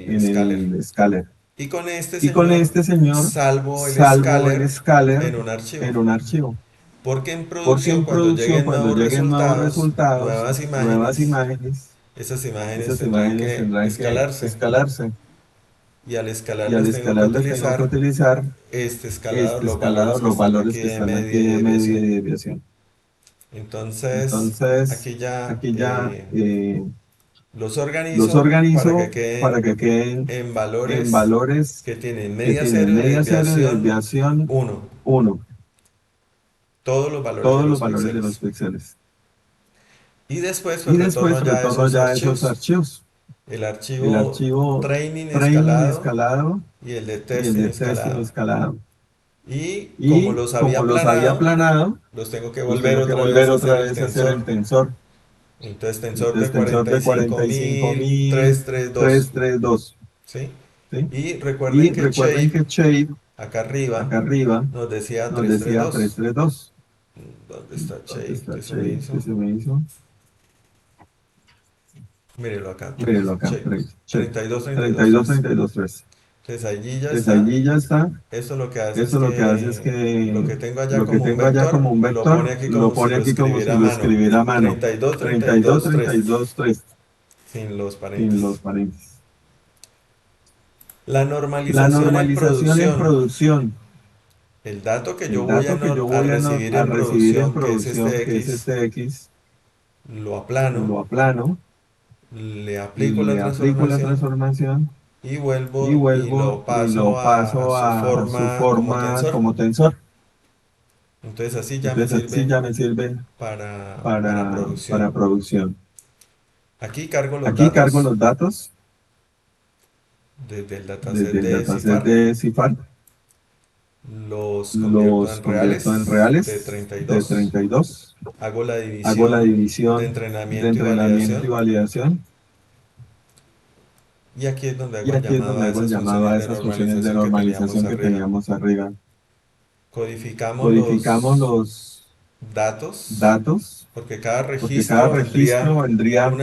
en scaler. el scaler. Y con este Y con señor este señor salvo el salvo el scaler scaler en un archivo. en un archivo. Porque en Porque producción, en cuando producción, lleguen cuando nuevos lleguen nuevos resultados, resultados, nuevas nuevas imágenes, imágenes, esas imágenes esas tendrán imágenes que tendrán que escalarse. escalarse. Y al Y al escalarlas tengo que escalarlas tengo que utilizar utilizar este escalador, este los valores escalador, que los están valores aquí que de están aquí media y de de media desviación. y desviación. Entonces, Entonces, aquí ya aquí ya los los organizo para que organizo para queden que queden en en valores valores que tienen que media tienen cero de media cero de desviación desviación 1, 1, todos los valores de todos los los valores de los píxeles. píxeles. Y después Y pues retorno después ya retorno esos ya esos archivos. archivos, El el archivo archivo training training escalado escalado y el de y el testing de testing escalado. escalado. Y como Y los había como los había aplanado, planado, los tengo que los volver tengo que otra vez volver a otra hacer el vez a hacer tensor. el tensor. Entonces tensor de Entonces, tensor de 45.332. 45.332. ¿Sí? ¿Sí? Y recuerden Y que recuerden shape que Shade, acá arriba acá arriba, nos decía nos decía 332. 332. ¿Dónde está ¿Dónde shape? está ¿Qué se me Shade? ¿Qué hizo? se me hizo? Mírelo acá, Mírelo acá, shape. Shade. 32, 32, 32, 3. 32, 3. Entonces allí ya Entonces está. allí ya está. Esto lo que hace es Eso lo que hace es que lo que que tengo allá lo que como un tengo allá vector como un lo pone vector, aquí lo como si pone lo aquí como si escribiera a lo mano. escribiera a mano. 32, 32, 32, 3. 32, 3. Sin los Sin paréntesis. los paréntesis. La La normalización en normalización en producción. producción. El dato que yo El voy a, dato que yo a voy recibir a en recibir en producción, que es producción, este que es X, este X, lo aplano, lo aplano, le aplico la le aplico la transformación transformación y y vuelvo y vuelvo lo y lo paso a paso su a su forma como forma tensor. como tensor. Entonces así ya me Entonces así sirve ya me sirve para producción. para producción. Aquí cargo los Aquí cargo datos los datos desde el dataset desde el de dataset CIFAR, de CIFAR, los convierto los en convierto en reales de reales de 32, 32, hago la hago la división de división de entrenamiento y entrenamiento y validación validación. y aquí es donde hago Y el aquí es llamado donde a hago el esas llamado funciones a de esas funciones de normalización que teníamos normalización que arriba. teníamos arriba. Codificamos Codificamos los los datos datos, porque cada porque cada registro registro vendría vendría una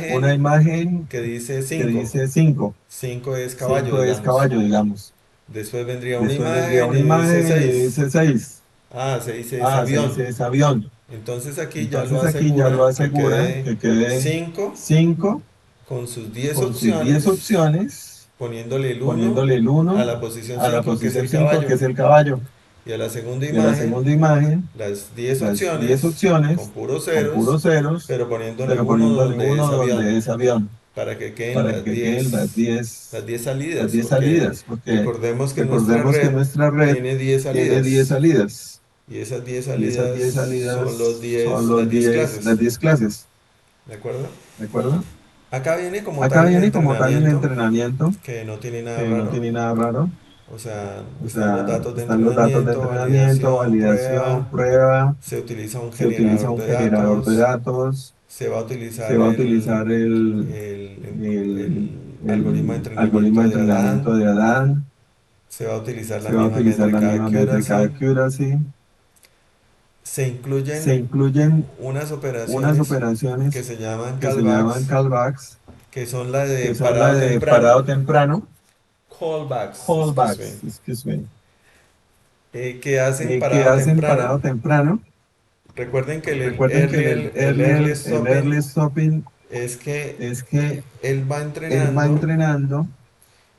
una imagen imagen que dice que 5. dice 5. 5 es caballo, 5 es digamos. caballo, digamos. Después vendría una Después vendría imagen y una dice imagen y 6. dice 6. Ah, se dice es Ah, se avión. dice es avión. Entonces aquí ya lo Entonces aquí ya lo asegura que asegura quede que quede 5 5 con sus 10 con sus 10 opciones, opciones, poniéndole el 1 poniéndole el a 1 la posición a la 5 que es posición el 5 caballo. que es el caballo. Y a la segunda Y a la imagen, segunda imagen, las 10 las 10 opciones con opciones puros con ceros, puros ceros, pero poniéndole pero 1 poniéndole donde es 1 avión, donde es avión, para que queden para que queden las 10 las salidas, 10 porque salidas, porque recordemos que nuestra recordemos que red nuestra red tiene 10 tiene 10 salidas. salidas, Y esas 10 y esas 10 salidas son salidas son las 10 las clases. 10 clases, ¿De acuerdo? ¿de acuerdo? Acá viene como Acá tal el viene como tal el entrenamiento, entrenamiento, que no tiene nada que no raro. tiene nada raro. O sea, O están los sea, datos de están los datos de entrenamiento, entrenamiento, validación, prueba. validación, prueba, Se utiliza un se utiliza generador un de generador de datos. datos, Se va a se utilizar va a utilizar el algoritmo de el algoritmo entrenamiento de de Adán. entrenamiento de Adán, Se va a utilizar la se va a misma utilizar la métrica misma métrica accuracy. accuracy, se se incluyen incluyen unas unas operaciones que operaciones se llaman que se llaman callbacks, callbacks, que son la de que son la parado de temprano, parado temprano, callbacks, excuse me, callbacks, excuse me, que hacen que parado hacen temprano. parado temprano. Recuerden que Recuerden que el early el stopping early stopping es que es que él va él va entrenando entrenando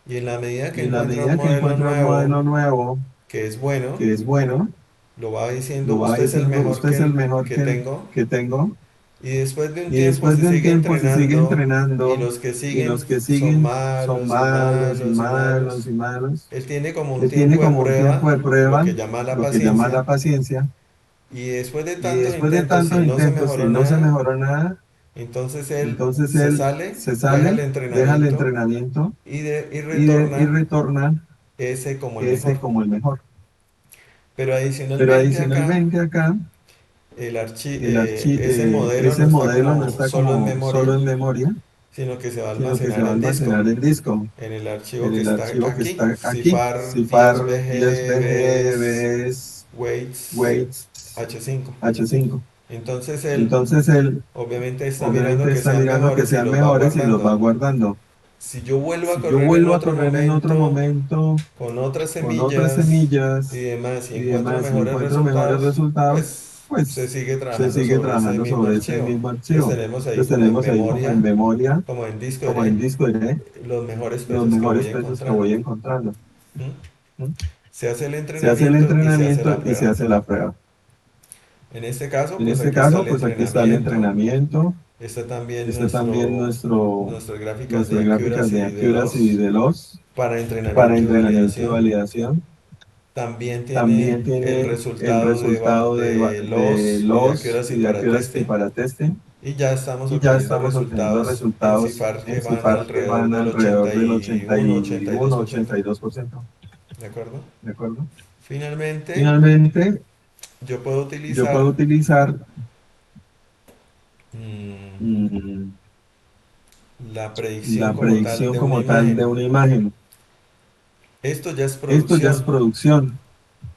y en la medida que y en la encuentra un medida que modelo encuentra un nuevo modelo nuevo que es bueno, que es bueno, lo va diciendo, lo va usted es el diciendo, mejor usted es el mejor que tengo. que tengo. Y después de un Y tiempo después se de un sigue tiempo se sigue entrenando y entrenando los que y siguen los que son siguen son malos y malos y malos y malos malos. y malos. Él tiene como un Él tiene tiempo de como un tiempo prueba, de lo prueba, que llama la lo que llama paciencia, la paciencia, y después de y tantos después de intentos, si tantos no se intentos, si mejoró no se nada, mejoró nada, entonces él entonces se él sale, se deja el sale, deja el entrenamiento entrenamiento y y retorna retorna ese como el mejor. ese como el mejor. Pero Pero adicionalmente acá, adicionalmente acá, ese modelo no ese está modelo no como está solo en como memoria, solo en memoria, sino que se va a sino que se almacenar va a en disco, almacenar en disco, en el archivo en que el está archivo que aquí, está aquí, cifar cifar 10BG, 10BG, BES, BES, weights, weights, H5. H5. Entonces él Entonces él obviamente está mirando obviamente que está sean mirando que mejores y sean los va mejores y los va guardando. guardando. Si yo vuelvo a Si yo correr en vuelvo a otro correr en otro momento momento con otras con otras semillas y semillas demás y y encuentro demás y mejores encuentro mejores resultados, resultados, pues se pues sigue se trabajando sigue sobre ese trabajando mismo sobre ese archivo. mismo Entonces archivo. tenemos ahí Entonces como en tenemos ahí como en memoria, memoria, como en disco como en diré, disco diré, los mejores los precios que voy mejores precios que encontrando. voy encontrando. ¿Mm? ¿Mm? Se hace el Se hace el entrenamiento y se hace entrenamiento la y se prueba. hace la prueba. En este caso, En pues este aquí está caso, el pues aquí está el entrenamiento, entrenamiento, está también está también nuestras gráficas de nuestras gráficas accuracy de y de accuracy y loss de loss para para entrenamiento y entrenamiento y validación. validación. También tiene También el tiene el resultado resultado de de loss y de loss accuracy y de para accuracy testing. para testing. Y ya estamos Y ya obteniendo estamos obteniendo resultados en resultados CIFAR que en van CIFAR que alrededor van del alrededor del 81, 82%. 82%. ¿De acuerdo? ¿De acuerdo? Finalmente, Finalmente, yo puedo yo puedo utilizar utilizar mm, mm, la predicción la como tal predicción de una como tal de imagen. una imagen. Esto ya es Esto ya es producción producción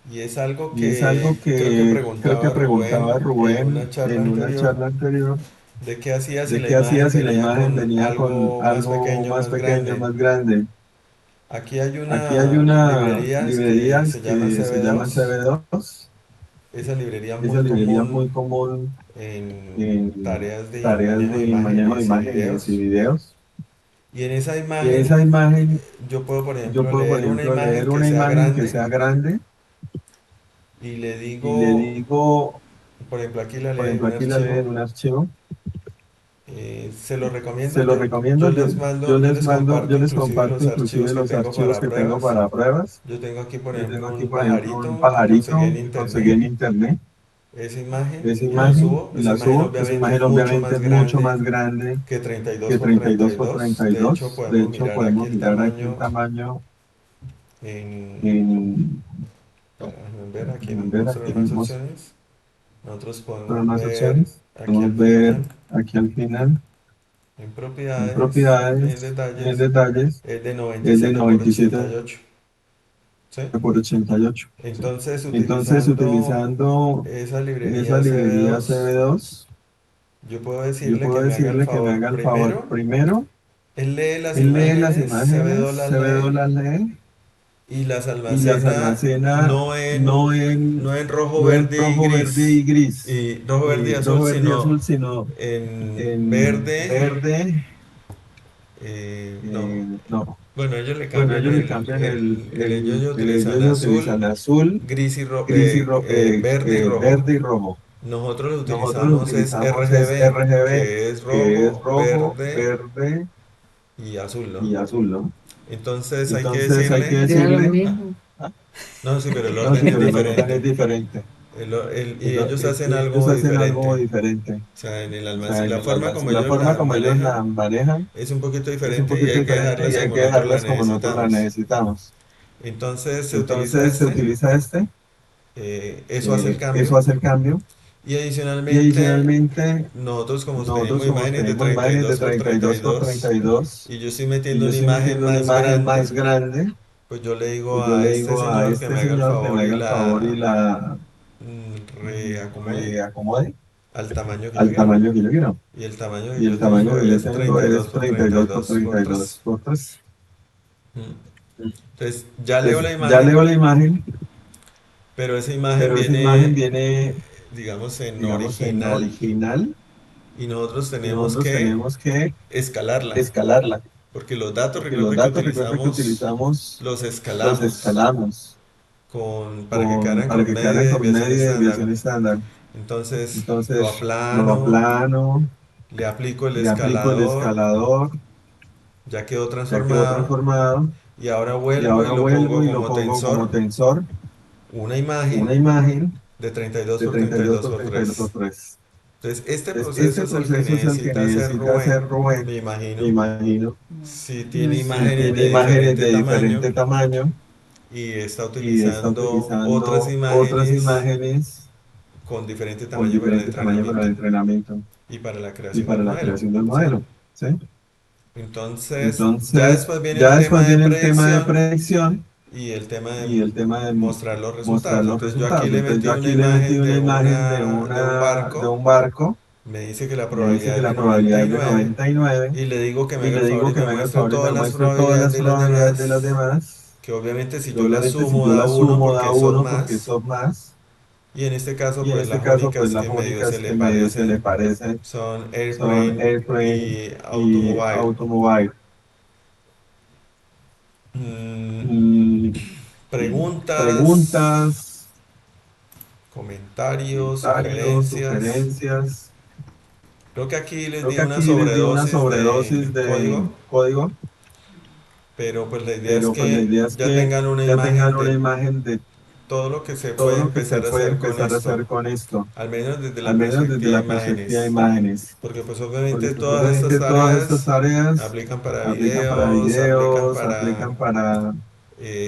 y es algo y es algo que creo que que creo que preguntaba preguntaba Rubén en una Rubén charla en una anterior charla anterior de qué hacía si de la qué hacía imagen si la venía imagen con venía con algo más algo pequeño, más más pequeño, grande. más grande. Aquí hay Aquí hay una una librería que librería se llama que se llama CB2. CB2, Esa librería esa muy librería común muy común en en tareas de tareas manejo de de manejo de imágenes y imágenes y videos. videos. Y en esa Y en imagen esa imagen yo puedo, por yo ejemplo, puedo, por leer una ejemplo, imagen leer que una sea imagen que grande sea grande y le y le digo, digo, por ejemplo, aquí la por leí en ejemplo, un aquí la leo en archivo, un archivo. se lo recomiendo, Se lo recomiendo, yo les yo comparto les inclusive comparto los inclusive archivos que los tengo archivos para que tengo pruebas. para pruebas. Yo tengo aquí, por Yo tengo ejemplo, aquí, un por ejemplo, un pajarito que conseguí pajarito en que conseguí internet, en internet. esa imagen, Esa y la imagen subo. y Esa la imagen subo. Esa obviamente es imagen mucho obviamente más es mucho grande más grande que 32 que por 32 por 32. De hecho, 32. De podemos hecho, mirar aquí podemos el mirar aquí el tamaño tamaño en, en, para ver aquí ver, mostrar aquí más mismo opciones. Nosotros fueron podemos más ver opciones. aquí Podemos al ver final aquí al final en en propiedades, en propiedades, en detalles, detalles, es de es de 97 por 97 88. ¿Sí? por 88. ¿Sí? Entonces, Entonces, utilizando utilizando esa esa librería librería CB2, CB2, yo puedo yo decirle que puedo me haga el decirle que me favor haga el favor primero. primero. Él lee las Él lee las imágenes, imágenes, CB2 las CB2 lee las lee y las y las almacena almacena no no en rojo, no en verde y rojo, verde gris, y gris, y rojo, verde y y azul, rojo, verde y sino azul, sino en en verde, verde, no. no. Bueno, ellos le Bueno, cambian ellos le cambian ellos utilizan ellos azul, utilizan azul, gris gris y verde y rojo. verde y rojo. Nosotros lo Nosotros lo utilizamos es utilizamos es RGB, RGB, que es que es rojo, rojo, verde verde y azul, ¿no? y azul, ¿no? Entonces hay que Entonces hay que decirle, Era lo decirle, mismo. ah, no, sí, pero el no, orden sí, es pero el orden es diferente. diferente. Y ellos hacen Y ellos algo hacen algo diferente. diferente. O sea, en el O sea, almacén, en la el forma como almacén, la ellos forma la como ellos la manejan manejan es un poquito es un diferente y poquito hay que diferente y dejarlas hay como que nosotros la dejarlas como nosotros la necesitamos. necesitamos. Entonces se utiliza Entonces se este, utiliza este, eso hace el eso cambio. hace el cambio. Y Y adicionalmente, adicionalmente, nosotros como nosotros tenemos como imágenes de tenemos imágenes de 32 por 32 por 32 32 y yo estoy y metiendo yo una estoy imagen metiendo una más imagen grande, más grande, pues yo le digo pues yo a le este digo a señor que este me haga el señor que me favor y haga el favor y la reacomode reacomode al tamaño que yo al quiero. tamaño que yo quiero. Y el tamaño que Y yo el tamaño tengo que yo es tengo es 32 por 32 por 32 por 3. 32 por 3. Entonces, ya leo Entonces, la ya leo imagen, la imagen, pero esa imagen pero esa imagen viene, viene, digamos, en digamos, en original original y nosotros y tenemos nosotros que tenemos que escalarla. escalarla, Porque los datos, porque los recuerde que datos, recuerda que utilizamos, utilizamos, los los escalamos escalamos para que quedaran para con que media quedaran con desviación media estándar. desviación estándar. Entonces, lo Entonces, lo aplano, aplano, le aplico el le aplico el escalador, escalador, ya quedó ya quedó transformado. transformado, Y ahora y vuelvo y ahora lo vuelvo pongo y lo como pongo tensor, como tensor, una una imagen imagen de 32 de por 32 32 por por 32 por 3. 3. Entonces, este Entonces, proceso este es el que proceso es el que necesita hacer necesita hacer Rubén, Rubén, me me imagino. imagino. Si tiene Mm, Si imágenes tiene de imágenes diferente de tamaño diferente tamaño y está y está utilizando otras utilizando otras imágenes imágenes con diferente con tamaño para el diferente tamaño para el entrenamiento entrenamiento y para la y creación del para la modelo. creación del ¿Sí? modelo. ¿Sí? Entonces, ya Entonces, después viene el ya tema después de viene el tema de predicción predicción y el tema de y el tema de mostrar los mostrar resultados. los Entonces, yo aquí resultados. le Entonces, metí yo una aquí le metí imagen una de, imagen de un de barco, un barco, me dice que la me dice probabilidad que es la de probabilidad noventa y es de nueve 99 y le digo que me y haga el le favor digo y que me me haga el muestre favor y me todas las muestre todas probabilidades las de las probabilidades de los demás, demás, que obviamente si que yo las obviamente si sumo yo da las uno sumo da porque son uno porque más, son más, y en este caso y en pues este las caso pues únicas las que medio se únicas le que medio se le parecen parecen son son Airplane Airplane y y Automobile. Automobile. Mm, Mm, preguntas, preguntas, comentarios, comentarios, sugerencias. sugerencias. Creo que aquí les Creo di que una aquí les di una sobredosis de sobredosis de código, código, pero pues la idea es pero pues la que idea es ya que tengan una ya tengan imagen una de imagen de todo lo que se todo puede lo que se empezar a puede hacer con empezar a esto, hacer con esto, al menos desde al la menos desde perspectiva de la perspectiva de imágenes, imágenes, porque pues porque obviamente pues todas estas obviamente todas estas tareas tareas aplican para aplican para videos, aplican videos, para aplican para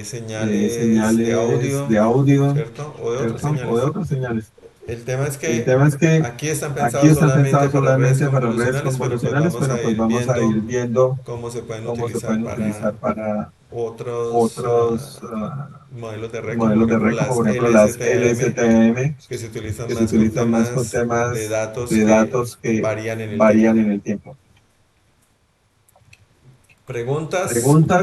señales de señales audio, de audio, ¿cierto? O de otras ¿cierto? O de señales. otras señales. El tema es El que tema es que aquí están aquí pensados están solamente pensados para redes solamente para redes convolucionales, pero pues convolucionales, vamos pero a pues ir vamos a ir viendo viendo cómo se pueden cómo se utilizar pueden para utilizar para otros otros modelos de red, como por modelos de ejemplo red, como las por ejemplo las LSTM, LSTM, que se utilizan que se más con utilizan más con temas de temas datos de que datos que varían en el varían tiempo. en el tiempo. Preguntas. Preguntas.